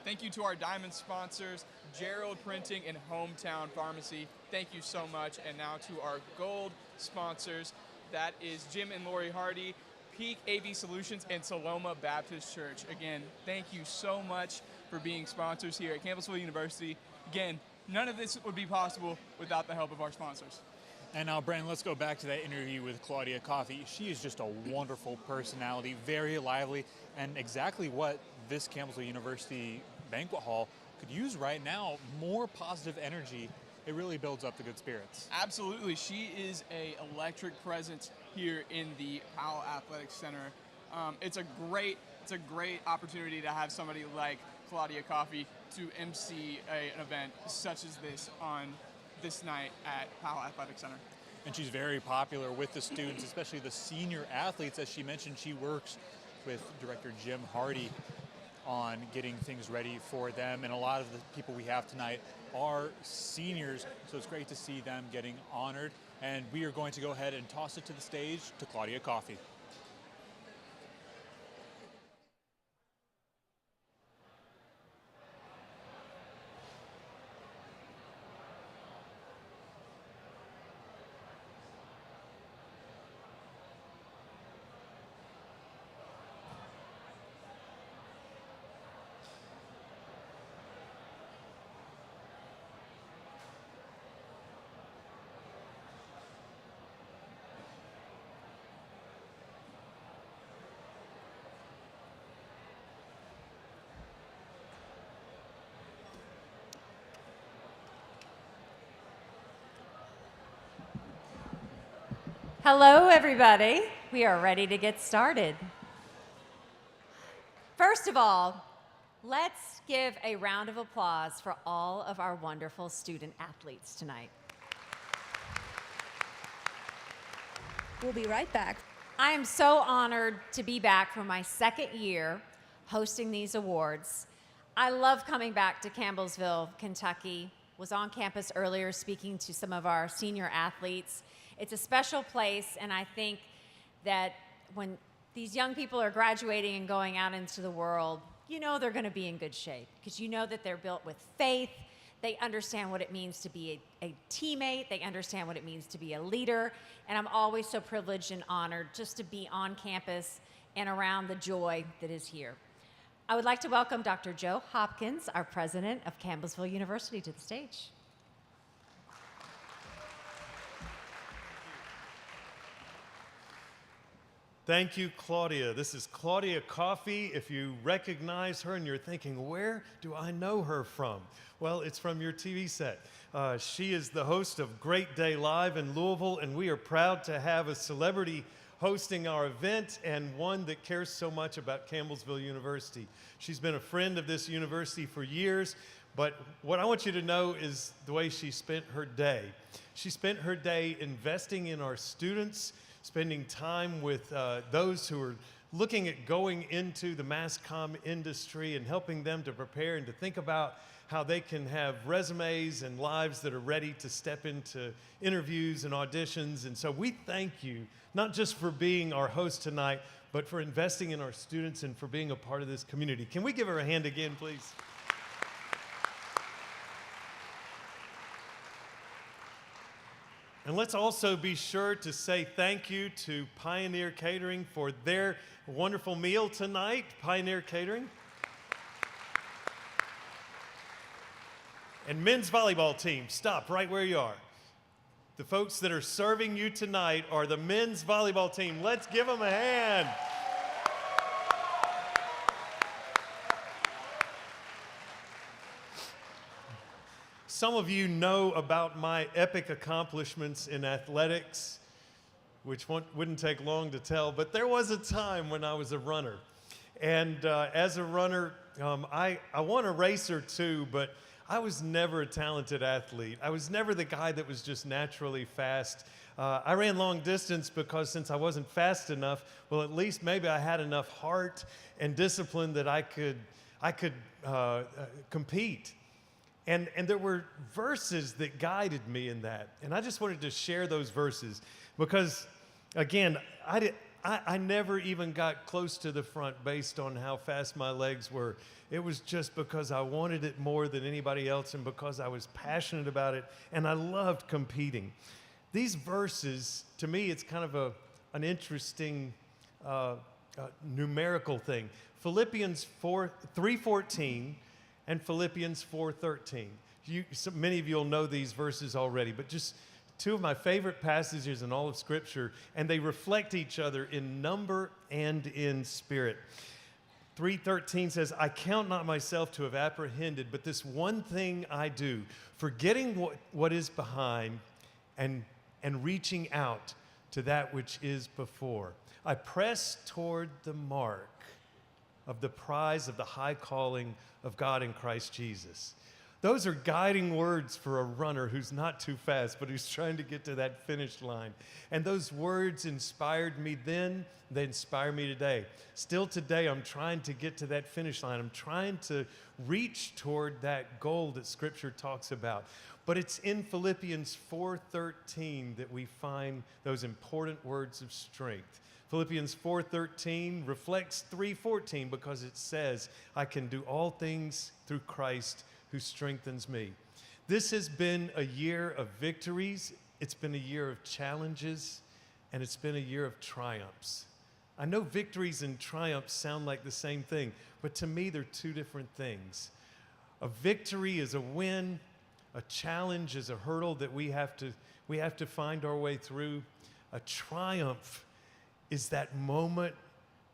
Speaker 3: Thank you to our diamond sponsors, Gerald Printing and Hometown Pharmacy. Thank you so much. And now to our gold sponsors, that is Jim and Lori Hardy, Peak AV Solutions, and Saloma Baptist Church. Again, thank you so much for being sponsors here at Campbellsville University. Again, none of this would be possible without the help of our sponsors.
Speaker 2: And now, Brandon, let's go back to that interview with Claudia Coffey. She is just a wonderful personality, very lively, and exactly what this Campbellsville University banquet hall could use right now, more positive energy. It really builds up the good spirits.
Speaker 3: Absolutely. She is an electric presence here in the Powell Athletic Center. It's a great opportunity to have somebody like Claudia Coffey to MC an event such as this on this night at Powell Athletic Center.
Speaker 2: and she's very popular with the students, especially the senior athletes. As she mentioned, she works with Director Jim Hardy on getting things ready for them, and a lot of the people we have tonight are seniors, so it's great to see them getting honored. And we are going to go ahead and toss it to the stage to Claudia Coffey.
Speaker 15: Hello, everybody. We are ready to get started. First of all, let's give a round of applause for all of our wonderful student athletes tonight.
Speaker 1: We'll be right back.
Speaker 15: I am so honored to be back for my second year hosting these awards. I love coming back to Campbellsville, Kentucky. Was on campus earlier speaking to some of our senior athletes. It's a special place, and I think that when these young people are graduating and going out into the world, you know they're going to be in good shape because you know that they're built with faith. They understand what it means to be a teammate. They understand what it means to be a leader. And I'm always so privileged and honored just to be on campus and around the joy that is here. I would like to welcome Dr. Joe Hopkins, our president of Campbellsville University, to the stage.
Speaker 9: Thank you, Claudia. This is Claudia Coffey. If you recognize her and you're thinking, where do I know her from? Well, it's from your TV set. She is the host of Great Day Live in Louisville, and we are proud to have a celebrity hosting our event and one that cares so much about Campbellsville University. She's been a friend of this university for years, but what I want you to know is the way she spent her day. She spent her day investing in our students, spending time with those who are looking at going into the mass comm industry and helping them to prepare and to think about how they can have resumes and lives that are ready to step into interviews and auditions. And so we thank you, not just for being our host tonight, but for investing in our students and for being a part of this community. Can we give her a hand again, please? And let's also be sure to say thank you to Pioneer Catering for their wonderful meal tonight. Pioneer Catering. And men's volleyball team, stop right where you are. The folks that are serving you tonight are the men's volleyball team. Let's give them a hand. Some of you know about my epic accomplishments in athletics, which wouldn't take long to tell, but there was a time when I was a runner. And as a runner, I won a race or two, but I was never a talented athlete. I was never the guy that was just naturally fast. I ran long distance because since I wasn't fast enough, well, at least maybe I had enough heart and discipline that I could compete. And there were verses that guided me in that. And I just wanted to share those verses because, again, I never even got close to the front based on how fast my legs were. It was just because I wanted it more than anybody else and because I was passionate about it and I loved competing. These verses, to me, it's kind of an interesting numerical thing. Philippians 3:14 and Philippians 4:13. Many of you will know these verses already, but just two of my favorite passages in all of Scripture, and they reflect each other in number and in spirit. 3:13 says, I count not myself to have apprehended, but this one thing I do, forgetting what is behind and reaching out to that which is before. I press toward the mark of the prize of the high calling of God in Christ Jesus. Those are guiding words for a runner who's not too fast, but who's trying to get to that finish line. And those words inspired me then, they inspire me today. Still today, I'm trying to get to that finish line. I'm trying to reach toward that goal that Scripture talks about. But it's in Philippians 4:13 that we find those important words of strength. Philippians 4:13 reflects 3:14 because it says, I can do all things through Christ who strengthens me. This has been a year of victories, it's been a year of challenges, and it's been a year of triumphs. I know victories and triumphs sound like the same thing, but to me they're two different things. A victory is a win, a challenge is a hurdle that we have to find our way through. A triumph is that moment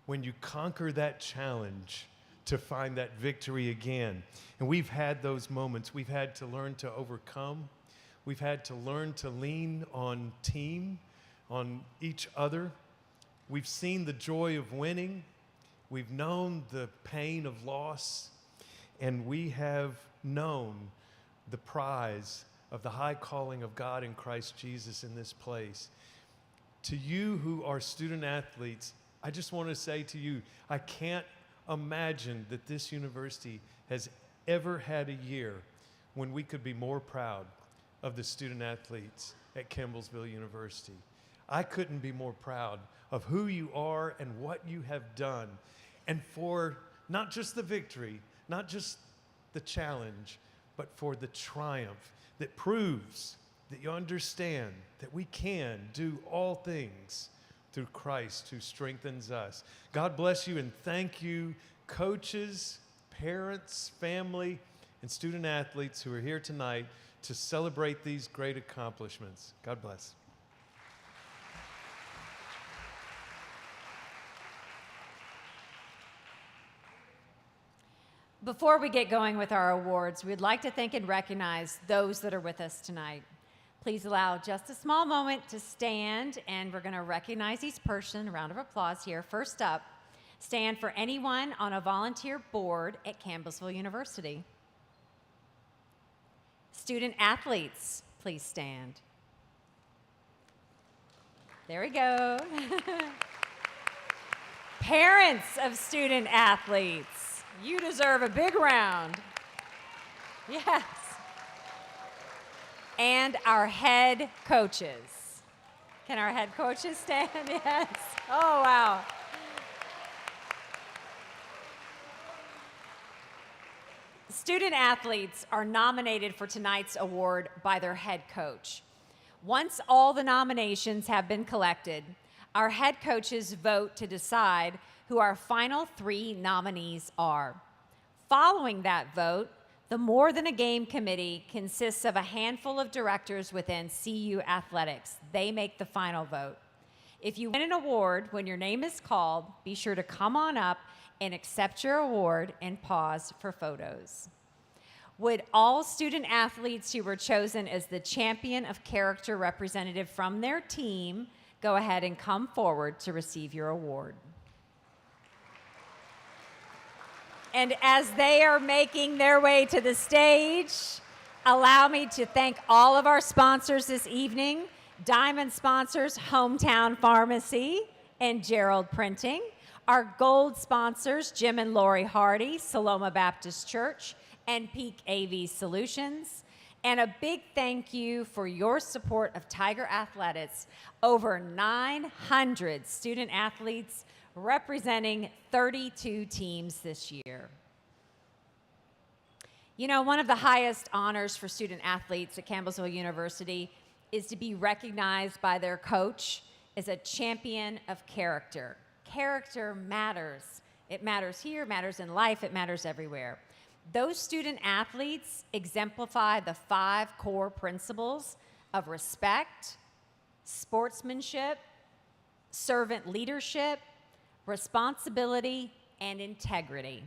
Speaker 9: when you conquer that challenge to find that victory again. And we've had those moments. We've had to learn to overcome. We've had to learn to lean on team, on each other. We've seen the joy of winning. We've known the pain of loss. And we have known the prize of the high calling of God in Christ Jesus in this place. To you who are student athletes, I just want to say to you, I can't imagine that this university has ever had a year when we could be more proud of the student athletes at Campbellsville University. I couldn't be more proud of who you are and what you have done, and for not just the victory, not just the challenge, but for the triumph that proves that you understand that we can do all things through Christ who strengthens us. God bless you, and thank you, coaches, parents, family, and student athletes who are here tonight to celebrate these great accomplishments. God bless.
Speaker 15: Before we get going with our awards, we'd like to thank and recognize those that are with us tonight. Please allow just a small moment to stand, and we're going to recognize each person. A round of applause here. First up, stand for anyone on a volunteer board at Campbellsville University. Student athletes, please stand. There we go. Parents of student athletes, you deserve a big round. Yes. And our head coaches. Can our head coaches stand? Yes. Oh, wow. Student athletes are nominated for tonight's award by their head coach. Once all the nominations have been collected, our head coaches vote to decide who our final 3 nominees are. Following that vote, the More Than a Game Committee consists of a handful of directors within CU Athletics. They make the final vote. If you win an award when your name is called, be sure to come on up and accept your award and pause for photos. Would all student athletes who were chosen as the champion of character representative from their team go ahead and come forward to receive your award? And as they are making their way to the stage, allow me to thank all of our sponsors this evening. Diamond sponsors, Hometown Pharmacy and Gerald Printing. Our gold sponsors, Jim and Lori Hardy, Saloma Baptist Church, and Peak AV Solutions. And a big thank you for your support of Tiger Athletics. Over 900 student athletes representing 32 teams this year. You know, one of the highest honors for student athletes at Campbellsville University is to be recognized by their coach as a champion of character. Character matters. It matters here, it matters in life, it matters everywhere. Those student athletes exemplify the 5 core principles of respect, sportsmanship, servant leadership, responsibility, and integrity.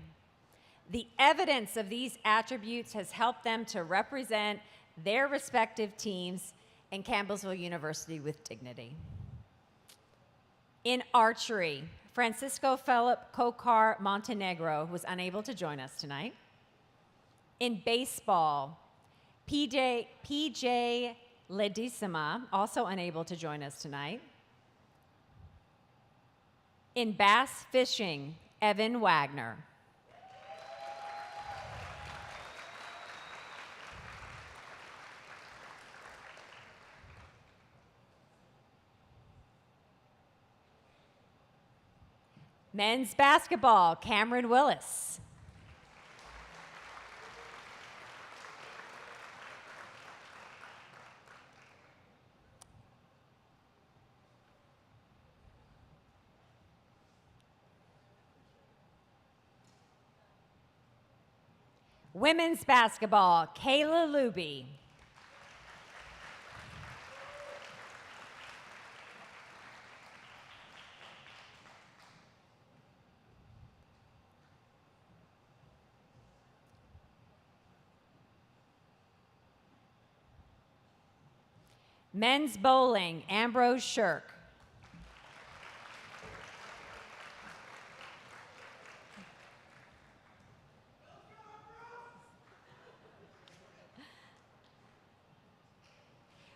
Speaker 15: The evidence of these attributes has helped them to represent their respective teams and Campbellsville University with dignity. In archery, Francisco Philip Cocar Montenegro was unable to join us tonight. In baseball, PJ Ledesma, also unable to join us tonight. In bass fishing, Evan Wagner. Men's basketball, Cameron Willis. Women's basketball, Kayla Luby. Men's bowling, Ambrose Shirk.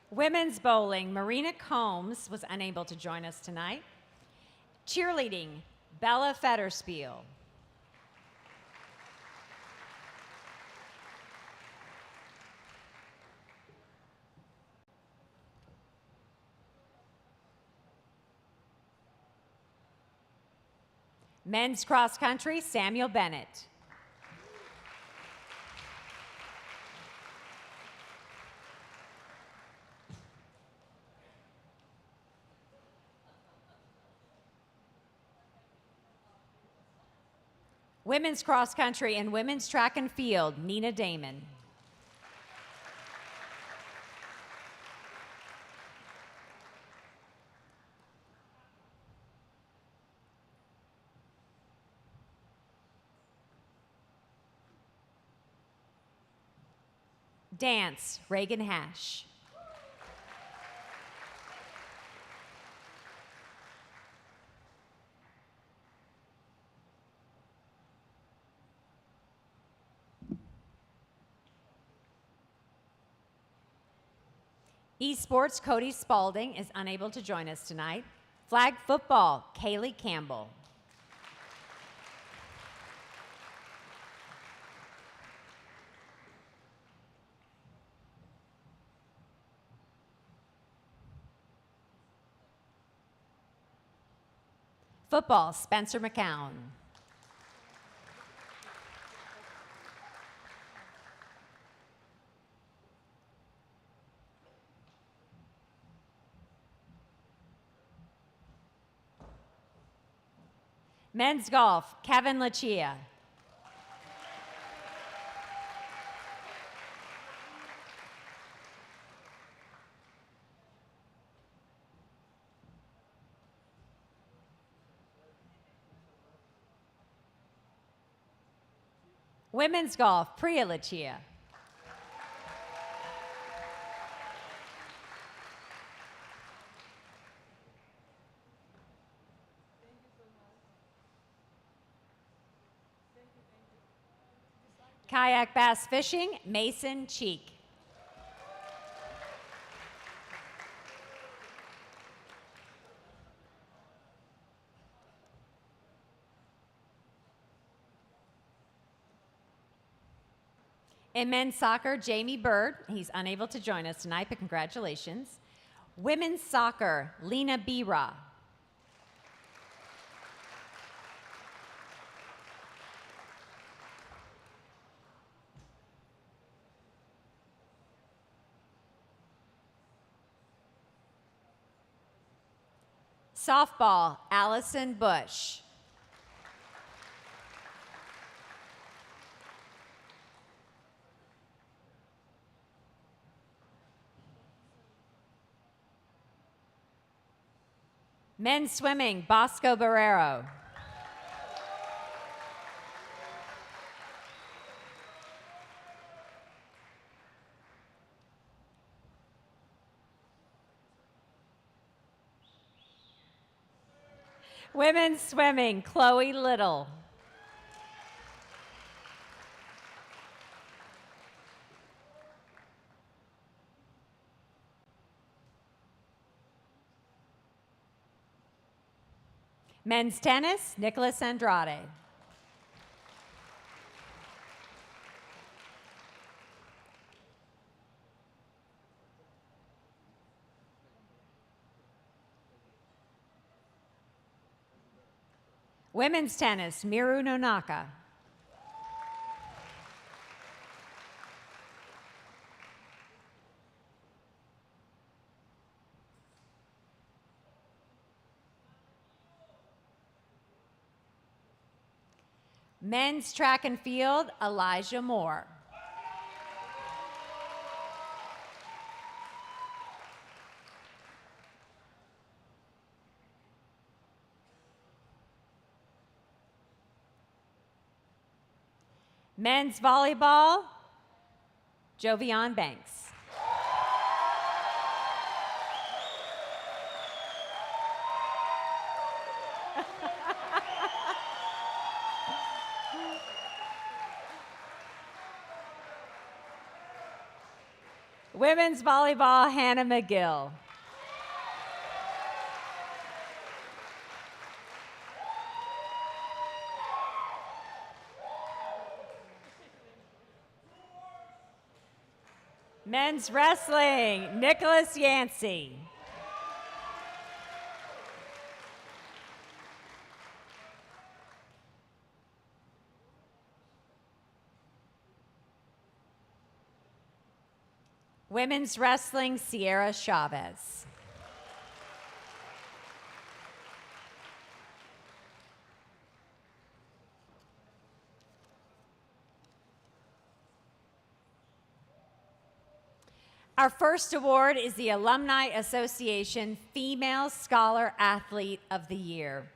Speaker 15: Women's bowling, Marina Combs was unable to join us tonight. Cheerleading, Bella Fetterspiel. Men's cross country, Samuel Bennett. Women's cross country and women's track and field, Nina Damon. Dance, Reagan Hash. Esports, Cody Spalding is unable to join us tonight. Flag football, Kaylee Campbell. Football, Spencer McCown. Men's golf, Kevin Lachia. Women's golf, Priya Lachia. Kayak bass fishing, Mason Cheek. In men's soccer, Jamie Bird. He's unable to join us tonight, but congratulations. Women's soccer, Lena Bira. Softball, Allison Bush. Men's swimming, Bosco Barrero. Women's swimming, Chloe Little. Men's tennis, Nicholas Andrade. Women's tennis, Miru Nonaka. Men's track and field, Elijah Moore. Men's volleyball, Jovian Banks. Women's volleyball, Hannah McGill. Men's wrestling, Nicholas Yancey. Women's wrestling, Sierra Chavez. Our first award is the Alumni Association Female Scholar Athlete of the Year.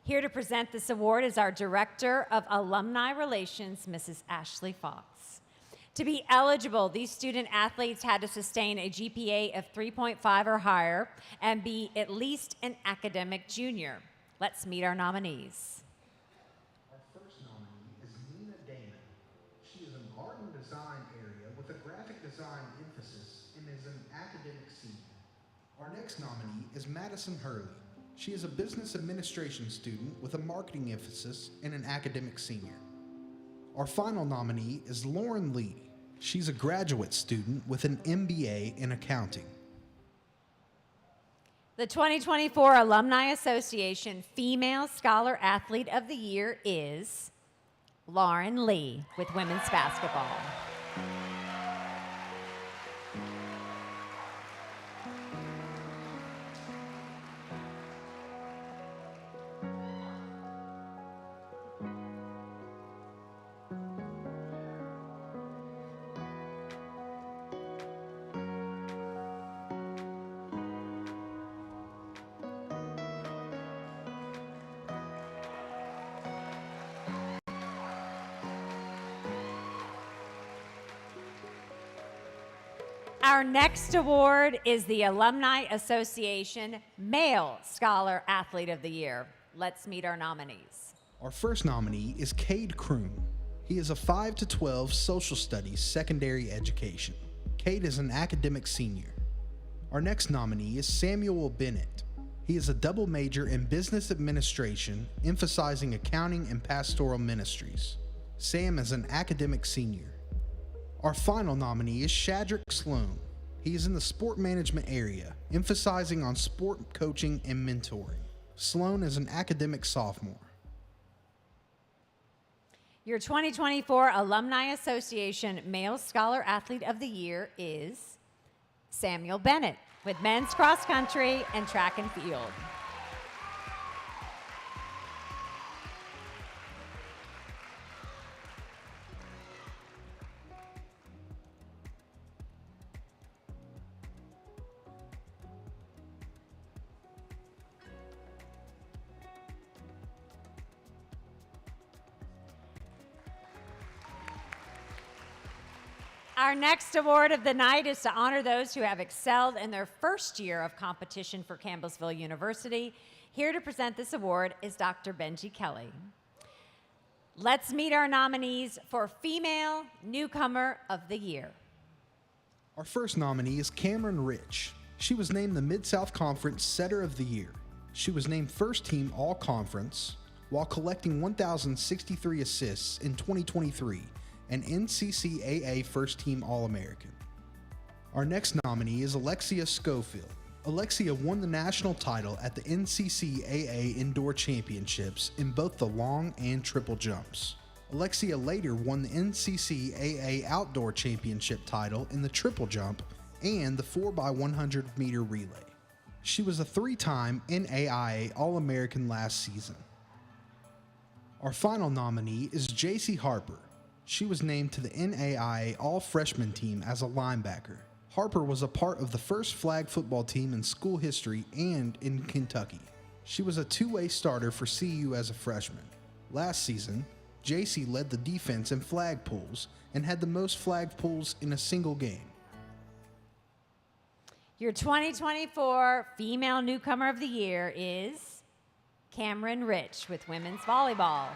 Speaker 15: Here to present this award is our Director of Alumni Relations, Mrs. Ashley Fox. To be eligible, these student athletes had to sustain a GPA of 3.5 or higher and be at least an academic junior. Let's meet our nominees.
Speaker 16: Our first nominee is Nina Damon. She is an art and design area with a graphic design emphasis and is an academic senior. Our next nominee is Madison Hurley. She is a business administration student with a marketing emphasis and an academic senior. Our final nominee is Lauren Lee. She's a graduate student with an MBA in accounting.
Speaker 15: The 2024 Alumni Association Female Scholar Athlete of the Year is Lauren Lee with women's basketball. Our next award is the Alumni Association Male Scholar Athlete of the Year. Let's meet our nominees.
Speaker 16: Our first nominee is Cade Kroon. He is a 5 to 12 social studies secondary education. Cade is an academic senior. Our next nominee is Samuel Bennett. He is a double major in business administration, emphasizing accounting and pastoral ministries. Sam is an academic senior. Our final nominee is Shadrick Sloan. He is in the sport management area, emphasizing on sport coaching and mentoring. Sloan is an academic sophomore.
Speaker 15: Your 2024 Alumni Association Male Scholar Athlete of the Year is Samuel Bennett with men's cross country and track and field. Our next award of the night is to honor those who have excelled in their first year of competition for Campbellsville University. Here to present this award is Dr. Benji Kelly. Let's meet our nominees for Female Newcomer of the Year.
Speaker 16: Our first nominee is Cameron Rich. She was named the Mid-South Conference Setter of the Year. She was named first team All-Conference while collecting 1,063 assists in 2023 and NCCAA first team All-American. Our next nominee is Alexia Schofield. Alexia won the national title at the NCCAA Indoor Championships in both the long and triple jumps. Alexia later won the NCCAA Outdoor Championship title in the triple jump and the 4x100 meter relay. She was a 3-time NAIA All-American last season. Our final nominee is JC Harper. She was named to the NAIA All-Freshman team as a linebacker. Harper was a part of the first flag football team in school history and in Kentucky. She was a two-way starter for CU as a freshman. Last season, JC led the defense in flag pulls and had the most flag pulls in a single game.
Speaker 15: Your 2024 Female Newcomer of the Year is Cameron Rich with women's volleyball.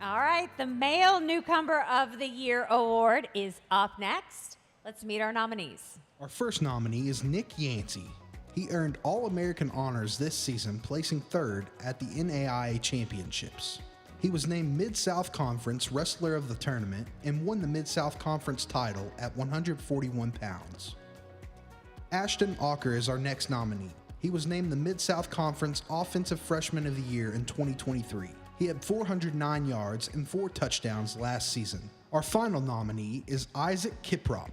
Speaker 15: All right, the Male Newcomer of the Year award is up next. Let's meet our nominees.
Speaker 16: Our first nominee is Nick Yancey. He earned All-American honors this season, placing third at the NAIA Championships. He was named Mid-South Conference Wrestler of the Tournament and won the Mid-South Conference title at 141 pounds. Ashton Auker is our next nominee. He was named the Mid-South Conference Offensive Freshman of the Year in 2023. He had 409 yards and 4 touchdowns last season. Our final nominee is Isaac Kiprop.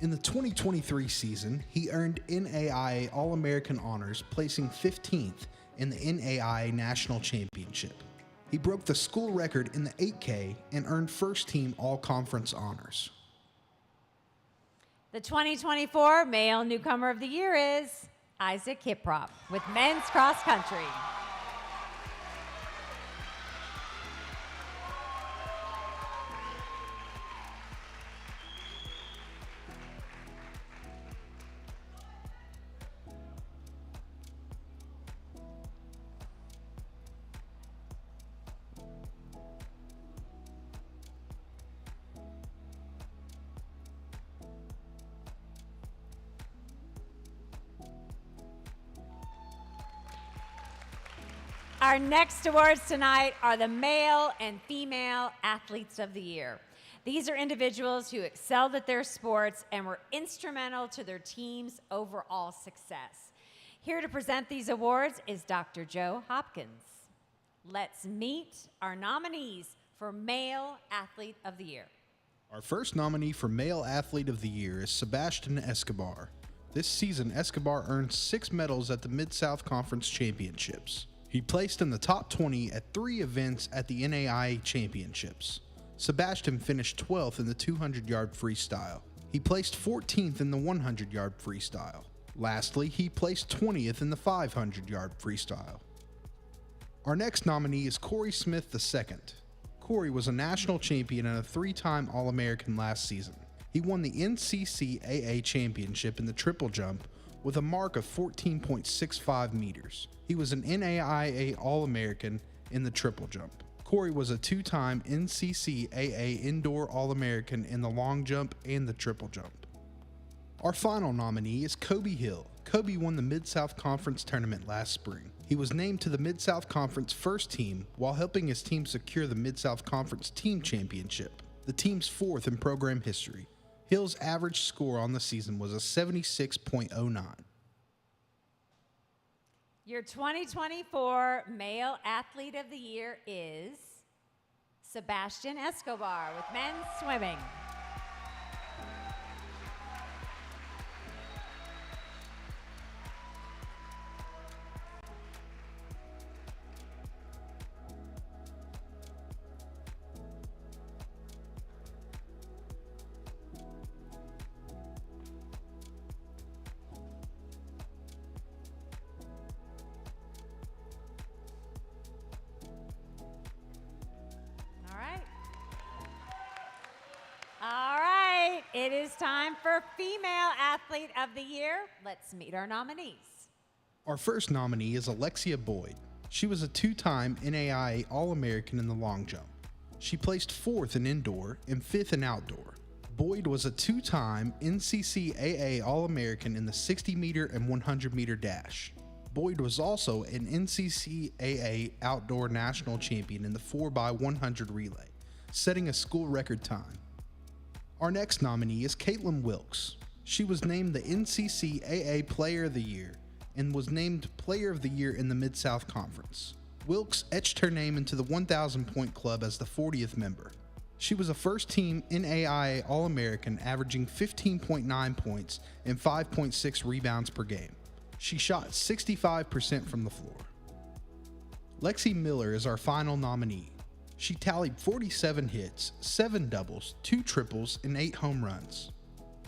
Speaker 16: In the 2023 season, he earned NAIA All-American honors, placing 15th in the NAIA National Championship. He broke the school record in the 8K and earned first-team All-Conference honors.
Speaker 15: The 2024 Male Newcomer of the Year is Isaac Kiprop with men's cross country. Our next awards tonight are the Male and Female Athletes of the Year. These are individuals who excelled at their sports and were instrumental to their team's overall success. Here to present these awards is Dr. Joe Hopkins. Let's meet our nominees for Male Athlete of the Year.
Speaker 16: Our first nominee for Male Athlete of the Year is Sebastian Escobar. This season, Escobar earned 6 medals at the Mid-South Conference Championships. He placed in the top 20 at 3 events at the NAIA Championships. Sebastian finished 12th in the 200-yard freestyle. He placed 14th in the 100-yard freestyle. Lastly, he placed 20th in the 500-yard freestyle. Our next nominee is Corey Smith II. Corey was a national champion and a 3-time All-American last season. He won the NCCAA championship in the triple jump with a mark of 14.65 meters. He was an NAIA All-American in the triple jump. Corey was a 2-time NCCAA Indoor All-American in the long jump and the triple jump. Our final nominee is Kobe Hill. Kobe won the Mid-South Conference tournament last spring. He was named to the Mid-South Conference first team while helping his team secure the Mid-South Conference team championship, the team's 4th in program history. Hill's average score on the season was a 76.09.
Speaker 15: Your 2024 Male Athlete of the Year is Sebastian Escobar with men's swimming. time for Female Athlete of the Year. Let's meet our nominees.
Speaker 16: Our first nominee is Alexia Boyd. She was a two-time NAIA All-American in the long jump. She placed 4th in indoor and 5th in outdoor. Boyd was a two-time NCCAA All-American in the 60-meter and 100-meter dash. Boyd was also an NCCAA Outdoor National Champion in the 4x100 relay, setting a school record time. Our next nominee is Caitlin Wilkes. She was named the NCCAA Player of the Year and was named Player of the Year in the Mid-South Conference. Wilkes etched her name into the 1,000-point club as the 40th member. She was a first-team NAIA All-American, averaging 15.9 points and 5.6 rebounds per game. She shot 65% from the floor. Lexi Miller is our final nominee. She tallied 47 hits, 7 doubles, 2 triples, and 8 home runs.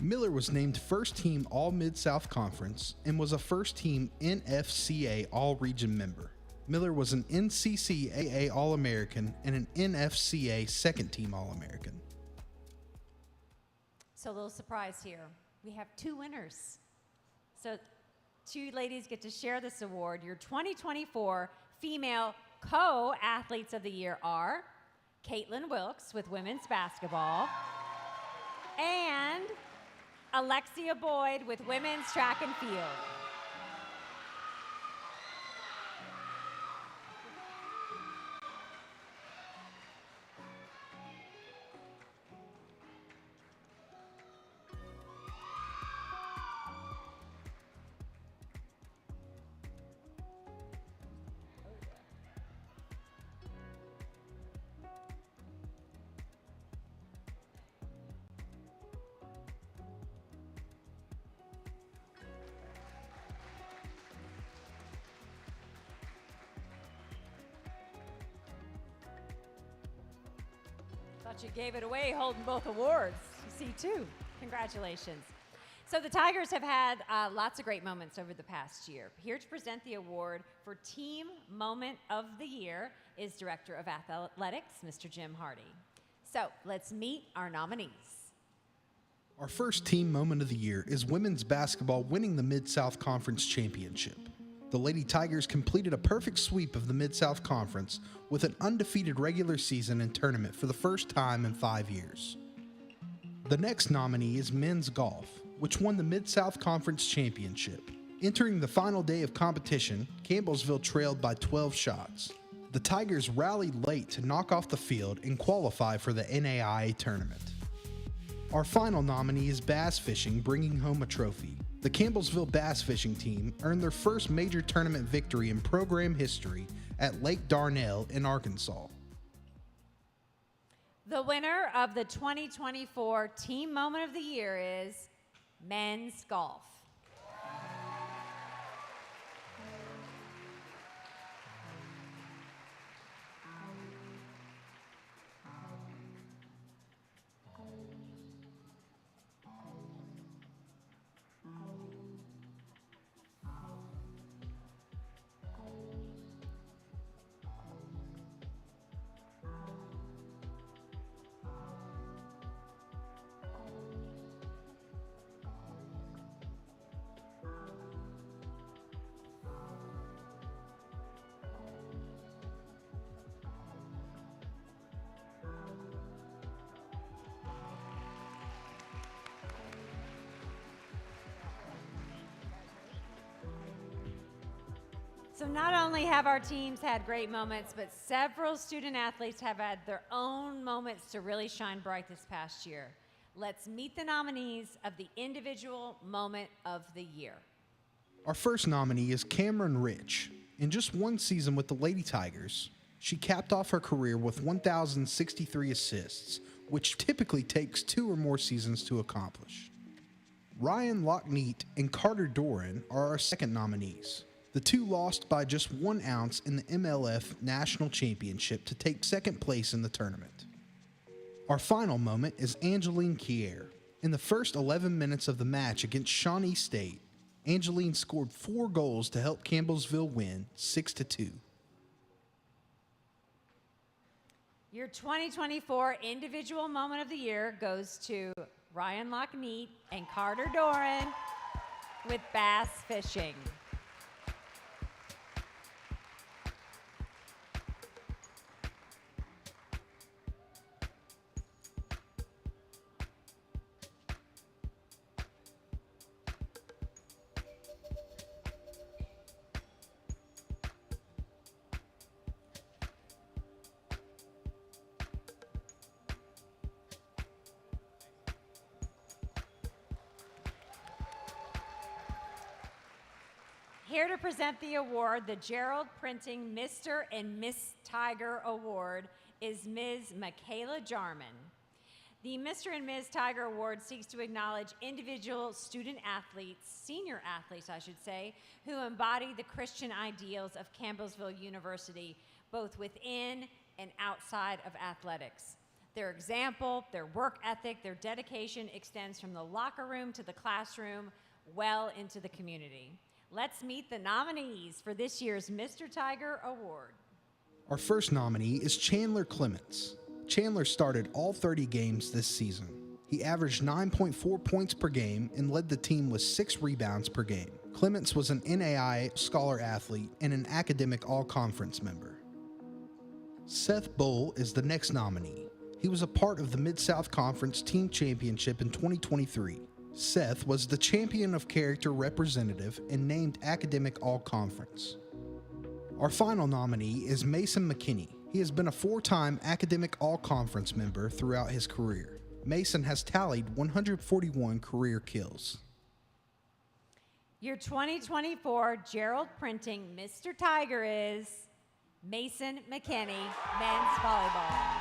Speaker 16: Miller was named first-team All-Mid-South Conference and was a first-team NFCA All-Region member. Miller was an NCCAA All-American and an NFCA second-team All-American.
Speaker 15: So a little surprise here. We have 2 winners. So 2 ladies get to share this award. Your 2024 Female Co-Athletes of the Year are Caitlin Wilkes with women's basketball and Alexia Boyd with women's track and field. Thought you gave it away holding both awards. You see, too. Congratulations. So the Tigers have had lots of great moments over the past year. Here to present the award for Team Moment of the Year is Director of Athletics, Mr. Jim Hardy. So let's meet our nominees.
Speaker 16: Our first team moment of the year is women's basketball winning the Mid-South Conference Championship. The Lady Tigers completed a perfect sweep of the Mid-South Conference with an undefeated regular season and tournament for the first time in 5 years. The next nominee is men's golf, which won the Mid-South Conference Championship. Entering the final day of competition, Campbellsville trailed by 12 shots. The Tigers rallied late to knock off the field and qualify for the NAIA tournament. Our final nominee is bass fishing, bringing home a trophy. The Campbellsville bass fishing team earned their first major tournament victory in program history at Lake Darnell in Arkansas.
Speaker 15: The winner of the 2024 Team Moment of the Year is men's golf. So not only have our teams had great moments, but several student athletes have had their own moments to really shine bright this past year. Let's meet the nominees of the individual moment of the year.
Speaker 16: Our first nominee is Cameron Rich. In just one season with the Lady Tigers, she capped off her career with 1,063 assists, which typically takes 2 or more seasons to accomplish. Ryan Lockneat and Carter Doran are our second nominees. The two lost by just 1 ounce in the MLF National Championship to take second place in the tournament. Our final moment is Angeline Kier. In the first 11 minutes of the match against Shawnee State, Angeline scored 4 goals to help Campbellsville win 6-2.
Speaker 15: Your 2024 individual moment of the year goes to Ryan Lockneat and Carter Doran with bass fishing. Here to present the award, the Gerald Printing Mr. and Miss Tiger Award, is Ms. Michaela Jarman. The Mr. and Ms. Tiger Award seeks to acknowledge individual student athletes, senior athletes I should say, who embody the Christian ideals of Campbellsville University, both within and outside of athletics. Their example, their work ethic, their dedication extends from the locker room to the classroom, well into the community. Let's meet the nominees for this year's Mr. Tiger Award.
Speaker 16: Our first nominee is Chandler Clements. Chandler started all 30 games this season. He averaged 9.4 points per game and led the team with 6 rebounds per game. Clements was an NAI Scholar Athlete and an academic all-conference member. Seth Bull is the next nominee. He was a part of the Mid-South Conference Team Championship in 2023. Seth was the Champion of Character representative and named Academic All-Conference. Our final nominee is Mason McKinney. He has been a 4-time Academic All-Conference member throughout his career. Mason has tallied 141 career kills.
Speaker 15: Your 2024 Gerald Printing Mr. Tiger is Mason McKinney, men's volleyball.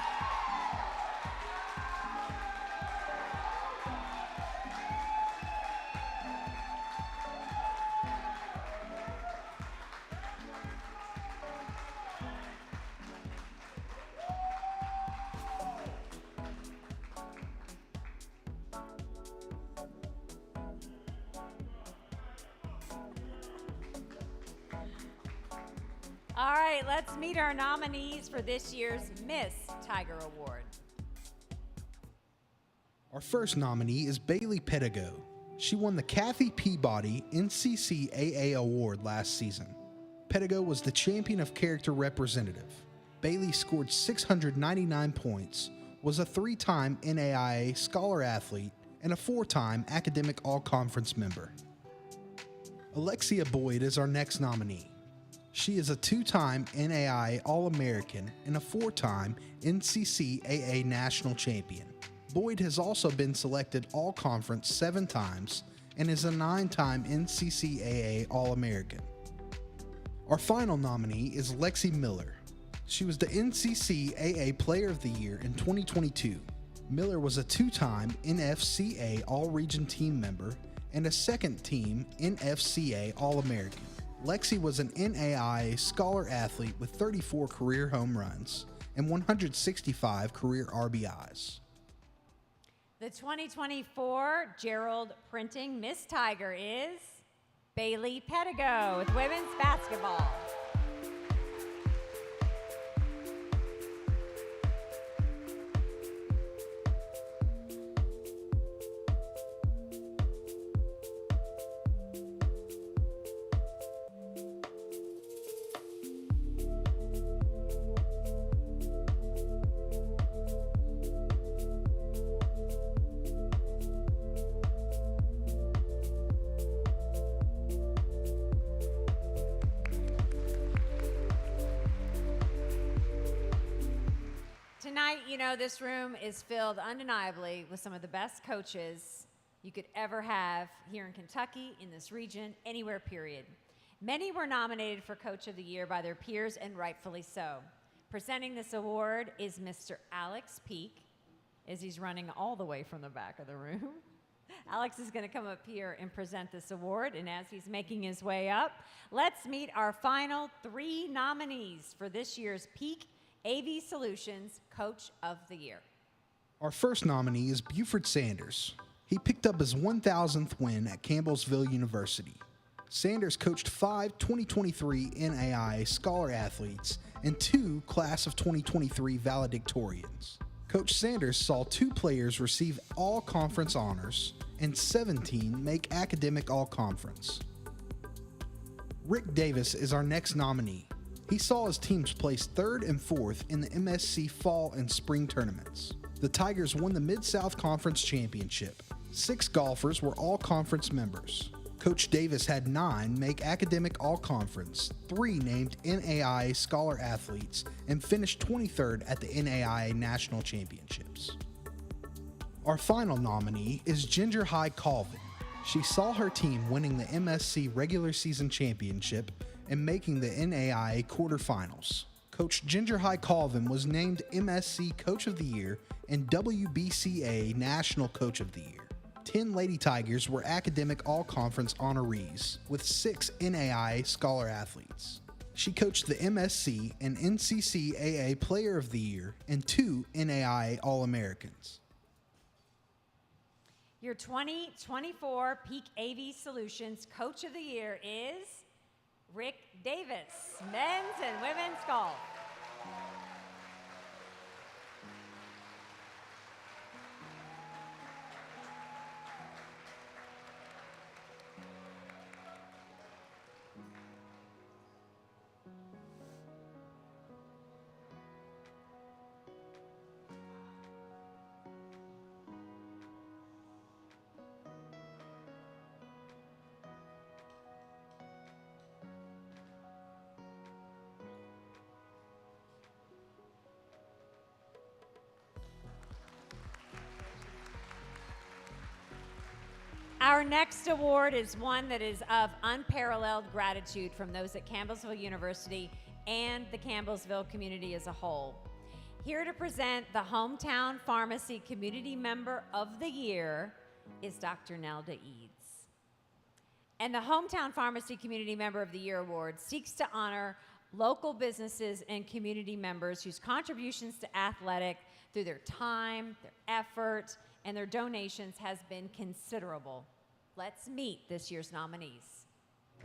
Speaker 15: All right, let's meet our nominees for this year's Miss Tiger Award.
Speaker 16: Our first nominee is Bailey Pedigo. She won the Kathy Peabody NCCAA Award last season. Pedigo was the Champion of Character representative. Bailey scored 699 points, was a 3-time NAIA Scholar Athlete, and a 4-time Academic All-Conference member. Alexia Boyd is our next nominee. She is a 2-time NAIA All-American and a 4-time NCCAA National Champion. Boyd has also been selected All-Conference 7 times and is a 9-time NCCAA All-American. Our final nominee is Lexi Miller. She was the NCCAA Player of the Year in 2022. Miller was a 2-time NFCA All-Region Team member and a 2nd-team NFCA All-American. Lexi was an NAIA Scholar Athlete with 34 career home runs and 165 career RBIs.
Speaker 15: The 2024 Gerald Printing Miss Tiger is Bailey Pedigo with women's basketball. Tonight, you know, this room is filled undeniably with some of the best coaches you could ever have here in Kentucky, in this region, anywhere, period. Many were nominated for Coach of the Year by their peers, and rightfully so. Presenting this award is Mr. Alex Peak, as he's running all the way from the back of the room. Alex is going to come up here and present this award, and as he's making his way up, let's meet our final 3 nominees for this year's Peak AV Solutions Coach of the Year.
Speaker 16: Our first nominee is Buford Sanders. He picked up his 1,000th win at Campbellsville University. Sanders coached 5 2023 NAIA Scholar Athletes and 2 Class of 2023 Valedictorians. Coach Sanders saw 2 players receive all-conference honors and 17 make academic all-conference. Rick Davis is our next nominee. He saw his teams place 3rd and 4th in the MSC fall and spring tournaments. The Tigers won the Mid-South Conference Championship. 6 golfers were all-conference members. Coach Davis had 9 make academic all-conference, 3 named NAIA Scholar Athletes, and finished 23rd at the NAIA National Championships. Our final nominee is Ginger High Colvin. She saw her team winning the MSC regular season championship and making the NAIA quarterfinals. Coach Ginger High Colvin was named MSC Coach of the Year and WBCA National Coach of the Year. 10 Lady Tigers were academic all-conference honorees, with 6 NAIA Scholar Athletes. She coached the MSC and NCCAA Player of the Year and 2 NAIA All-Americans.
Speaker 15: Your 2024 Peak AV Solutions Coach of the Year is Rick Davis, men's and women's golf. Our next award is one that is of unparalleled gratitude from those at Campbellsville University and the Campbellsville community as a whole. Here to present the Hometown Pharmacy Community Member of the Year is Dr. Nelda Eads. And the Hometown Pharmacy Community Member of the Year Award seeks to honor local businesses and community members whose contributions to athletic through their time, their effort, and their donations has been considerable. Let's meet this year's nominees.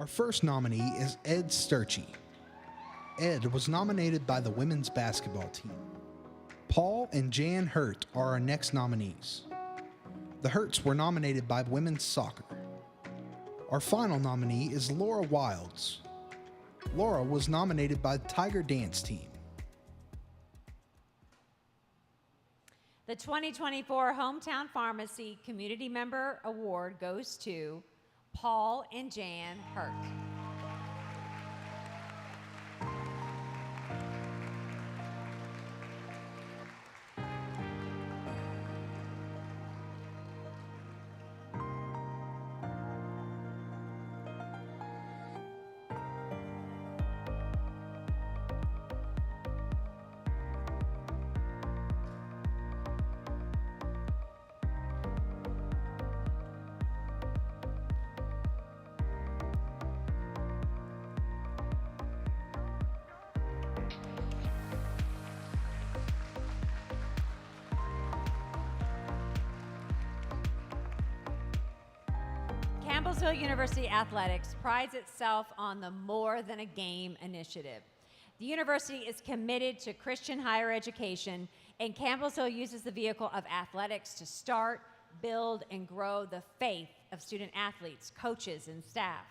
Speaker 16: Our first nominee is Ed Sturchey. Ed was nominated by the women's basketball team. Paul and Jan Hurt are our next nominees. The Hurts were nominated by women's soccer. Our final nominee is Laura Wilds. Laura was nominated by the Tiger Dance Team.
Speaker 15: The 2024 Hometown Pharmacy Community Member Award goes to Paul and Jan Hurt. Campbellsville University Athletics prides itself on the More Than a Game initiative. The university is committed to Christian higher education, and Campbellsville uses the vehicle of athletics to start, build, and grow the faith of student athletes, coaches, and staff.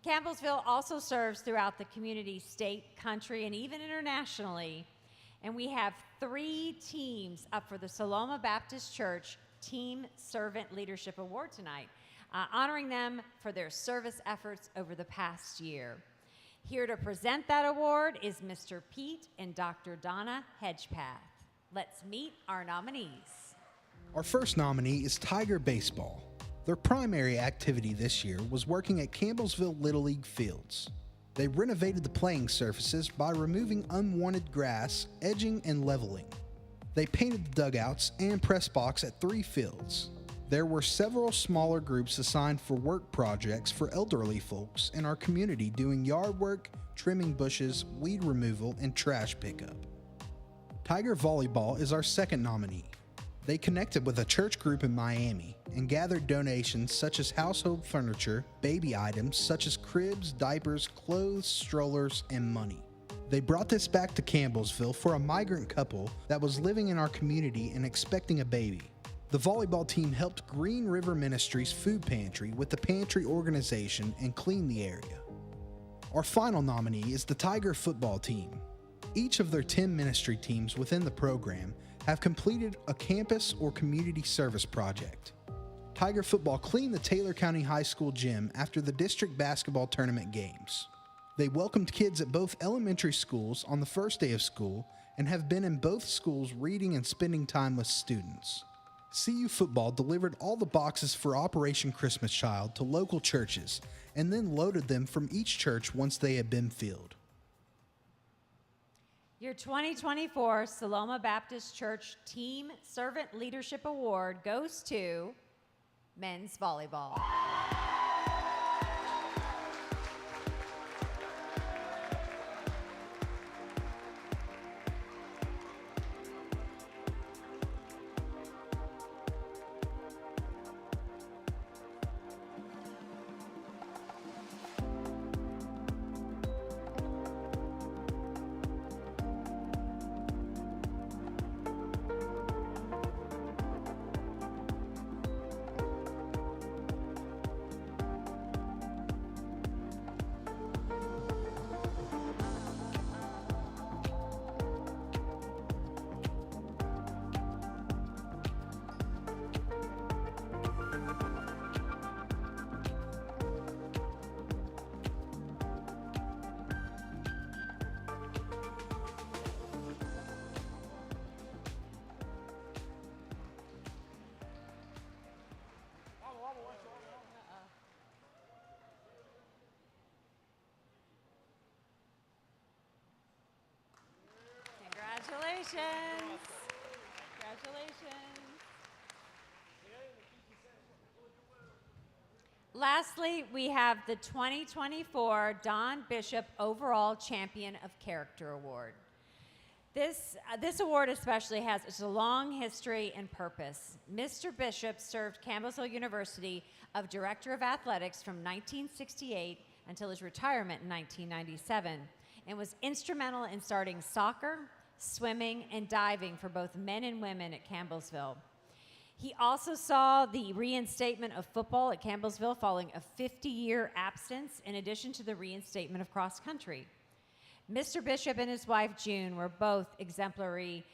Speaker 15: Campbellsville also serves throughout the community, state, country, and even internationally, and we have 3 teams up for the Saloma Baptist Church Team Servant Leadership Award tonight, honoring them for their service efforts over the past year. Here to present that award is Mr. Pete and Dr. Donna Hedgepath. Let's meet our nominees.
Speaker 16: Our first nominee is Tiger Baseball. Their primary activity this year was working at Campbellsville Little League fields. They renovated the playing surfaces by removing unwanted grass, edging, and leveling. They painted the dugouts and press box at 3 fields. There were several smaller groups assigned for work projects for elderly folks in our community doing yard work, trimming bushes, weed removal, and trash pickup. Tiger Volleyball is our second nominee. They connected with a church group in Miami and gathered donations such as household furniture, baby items such as cribs, diapers, clothes, strollers, and money. They brought this back to Campbellsville for a migrant couple that was living in our community and expecting a baby. The volleyball team helped Green River Ministries Food Pantry with the pantry organization and clean the area. Our final nominee is the Tiger football team. Each of their 10 ministry teams within the program have completed a campus or community service project. Tiger football cleaned the Taylor County High School gym after the district basketball tournament games. They welcomed kids at both elementary schools on the first day of school and have been in both schools reading and spending time with students. CU football delivered all the boxes for Operation Christmas Child to local churches and then loaded them from each church once they had been filled.
Speaker 15: Your 2024 Saloma Baptist Church Team Servant Leadership Award goes to men's volleyball. Congratulations. Congratulations. Lastly, we have the 2024 Don Bishop Overall Champion of Character Award. This award especially has a long history and purpose. Mr. Bishop served Campbellsville University of Director of Athletics from 1968 until his retirement in 1997, and was instrumental in starting soccer, swimming, and diving for both men and women at Campbellsville. He also saw the reinstatement of football at Campbellsville following a 50-year absence, in addition to the reinstatement of cross country. Mr. Bishop and his wife, June, were both exemplary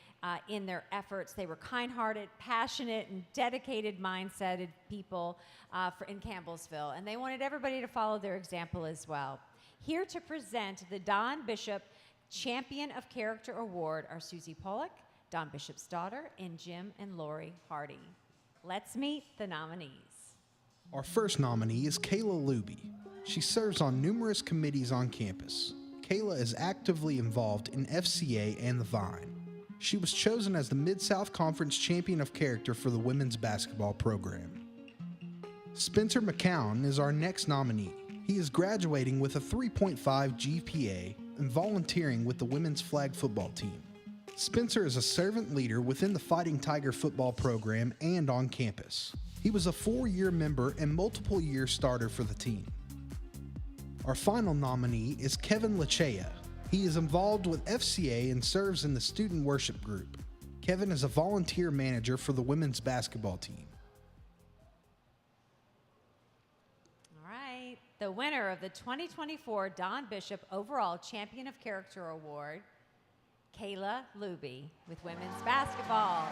Speaker 15: in their efforts. They were kind-hearted, passionate, and dedicated mindseted people in Campbellsville, and they wanted everybody to follow their example as well. Here to present the Don Bishop Champion of Character Award are Susie Pollock, Don Bishop's daughter, and Jim and Lori Hardy. Let's meet the nominees.
Speaker 16: Our first nominee is Kayla Luby. She serves on numerous committees on campus. Kayla is actively involved in FCA and the Vine. She was chosen as the Mid-South Conference Champion of Character for the women's basketball program. Spencer McCown is our next nominee. He is graduating with a 3.5 GPA and volunteering with the women's flag football team. Spencer is a servant leader within the Fighting Tiger football program and on campus. He was a 4-year member and multiple-year starter for the team. Our final nominee is Kevin Lachea. He is involved with FCA and serves in the student worship group. Kevin is a volunteer manager for the women's basketball team.
Speaker 15: All right, the winner of the 2024 Don Bishop Overall Champion of Character Award, Kayla Luby with women's basketball.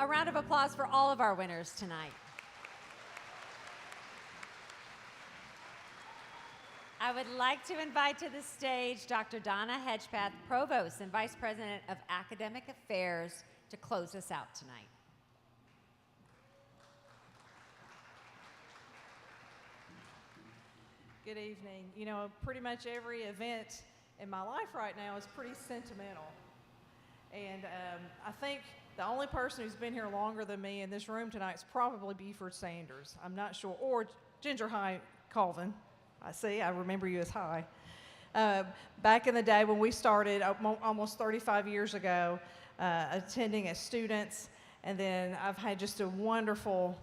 Speaker 15: A round of applause for all of our winners tonight. I would like to invite to the stage Dr. Donna Hedgepath, Provost and Vice President of Academic Affairs, to close us out tonight.
Speaker 11: Good evening. You know, pretty much every event in my life right now is pretty sentimental. And I think the only person who's been here longer than me in this room tonight is probably Buford Sanders. I'm not sure. Or Ginger High Colvin. I remember you as High. Back in the day when we started almost 35 years ago, attending as students, and then I've had just a wonderful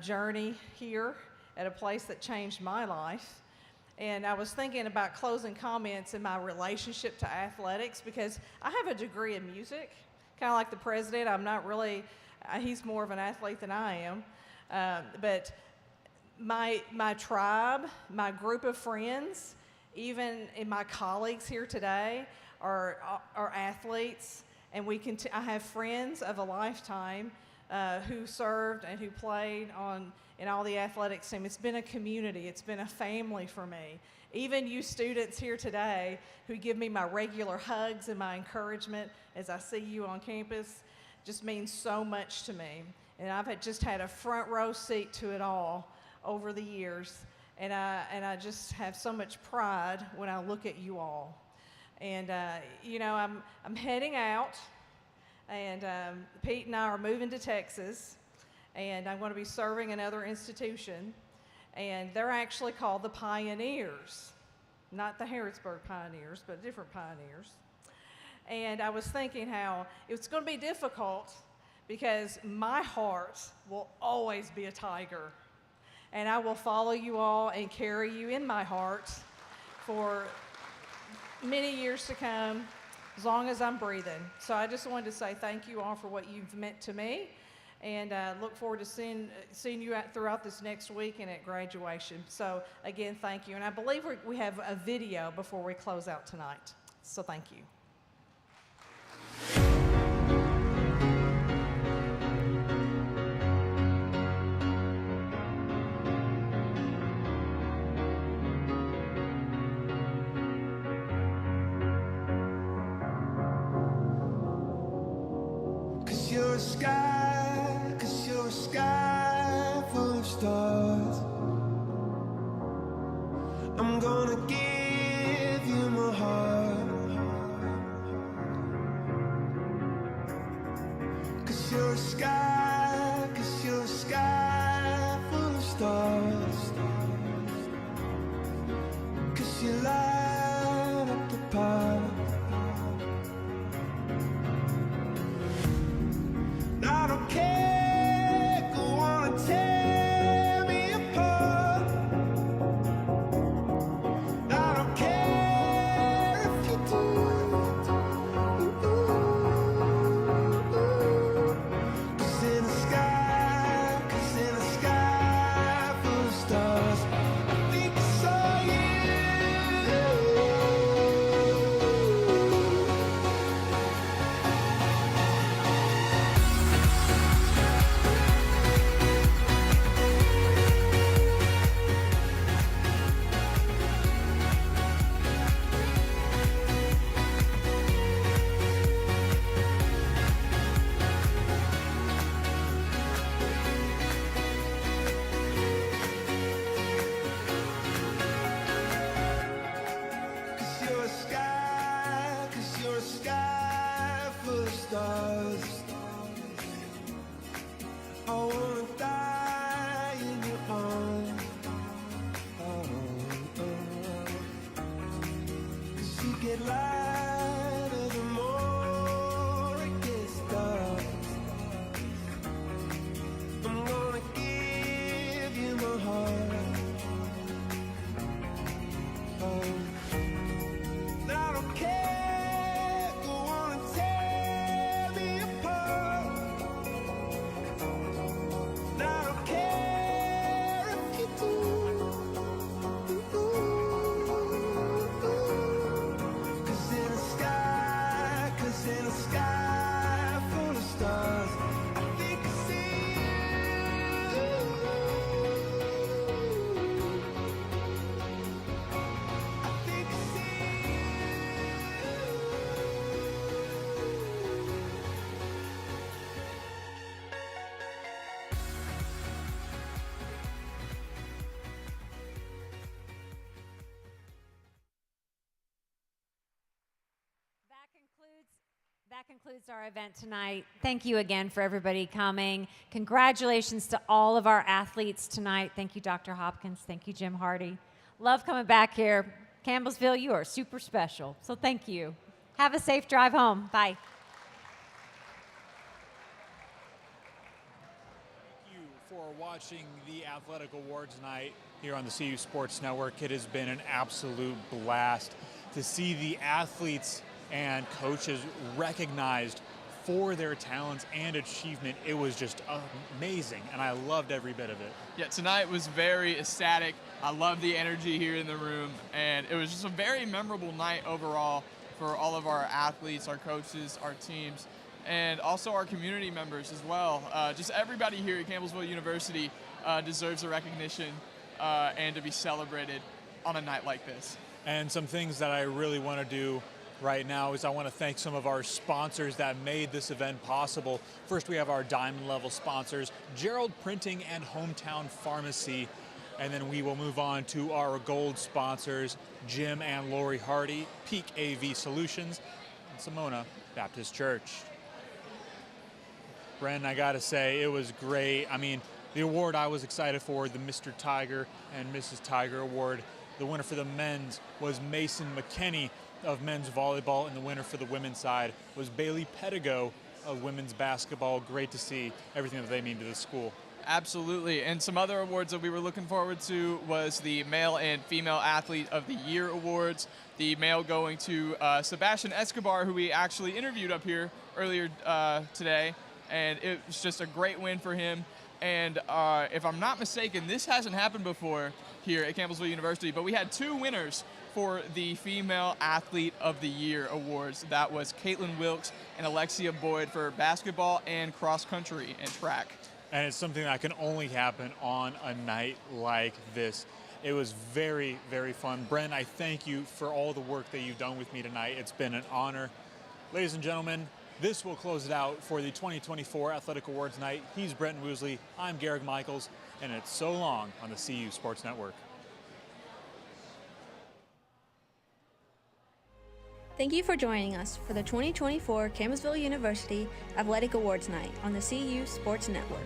Speaker 11: journey here at a place that changed my life. And I was thinking about closing comments in my relationship to athletics, because I have a degree in music, kind of like the president. I'm not really, he's more of an athlete than I am. But my tribe, my group of friends, even in my colleagues here today are athletes. And I have friends of a lifetime who served and who played in all the athletics team. It's been a community. It's been a family for me. Even you students here today who give me my regular hugs and my encouragement as I see you on campus just means so much to me. And I've just had a front row seat to it all over the years. And I just have so much pride when I look at you all. And, you know, I'm heading out, and Pete and I are moving to Texas, and I'm going to be serving another institution, and they're actually called the Pioneers, not the Harrodsburg Pioneers, but different Pioneers. And I was thinking how it's going to be difficult because my heart will always be a Tiger, and I will follow you all and carry you in my heart for many years to come, as long as I'm breathing. So I just wanted to say thank you all for what you've meant to me, and look forward to seeing you throughout this next week and at graduation. So again, thank you. And I believe we have a video before we close out tonight. So thank you.
Speaker 17: Cause you're a sky full of stars. I'm gonna give you my heart. Cause you're a sky full of stars. Cause you light up the path. I don't care, go on and tear me apart. I don't care if you do. Cause in the sky full of stars, I think I saw you. Cause you're a sky full of stars. I wanna die in your arms. Cause you get lighter the more it gets dark. I'm gonna give you my heart. I don't care, go on and tear me apart. I don't care if you do. Cause
Speaker 15: That concludes our event tonight. Thank you again for everybody coming. Congratulations to all of our athletes tonight. Thank you, Dr. Hopkins. Thank you, Jim Hardy. Love coming back here. Campbellsville, you are super special. So thank you. Have a safe drive home. Bye.
Speaker 2: Thank you for watching the Athletic Awards night here on the CU Sports Network. It has been an absolute blast to see the athletes and coaches recognized for their talents and achievement. It was just amazing, and I loved every bit of it.
Speaker 3: Yeah, tonight was very ecstatic. I love the energy here in the room, and it was just a very memorable night overall for all of our athletes, our coaches, our teams, and also our community members as well. Just everybody here at Campbellsville University deserves a recognition and to be celebrated on a night like this.
Speaker 2: And some things that I really want to do right now is I want to thank some of our sponsors that made this event possible. First, we have our diamond level sponsors, Gerald Printing and Hometown Pharmacy. And then we will move on to our gold sponsors, Jim and Lori Hardy, Peak AV Solutions, and Simona Baptist Church. Bren, I gotta say, it was great. I mean, the award I was excited for, the Mr. Tiger and Mrs. Tiger Award, the winner for the men's was Mason McKinney of men's volleyball, and the winner for the women's side was Bailey Pedigo of women's basketball. Great to see everything that they mean to the school.
Speaker 3: Absolutely. And some other awards that we were looking forward to was the Male and Female Athlete of the Year awards. The male going to Sebastian Escobar, who we actually interviewed up here earlier today. And it was just a great win for him. And if I'm not mistaken, this hasn't happened before here at Campbellsville University, but we had two winners for the Female Athlete of the Year awards. That was Caitlin Wilkes and Alexia Boyd for basketball and cross country and track.
Speaker 2: And it's something that can only happen on a night like this. It was very, very fun. Bren, I thank you for all the work that you've done with me tonight. It's been an honor. Ladies and gentlemen, this will close it out for the 2024 Athletic Awards night. He's Brenton Woosley. I'm Garrick Michaels, and it's so long on the CU Sports Network.
Speaker 1: Thank you for joining us for the 2024 Campbellsville University Athletic Awards Night on the CU Sports Network.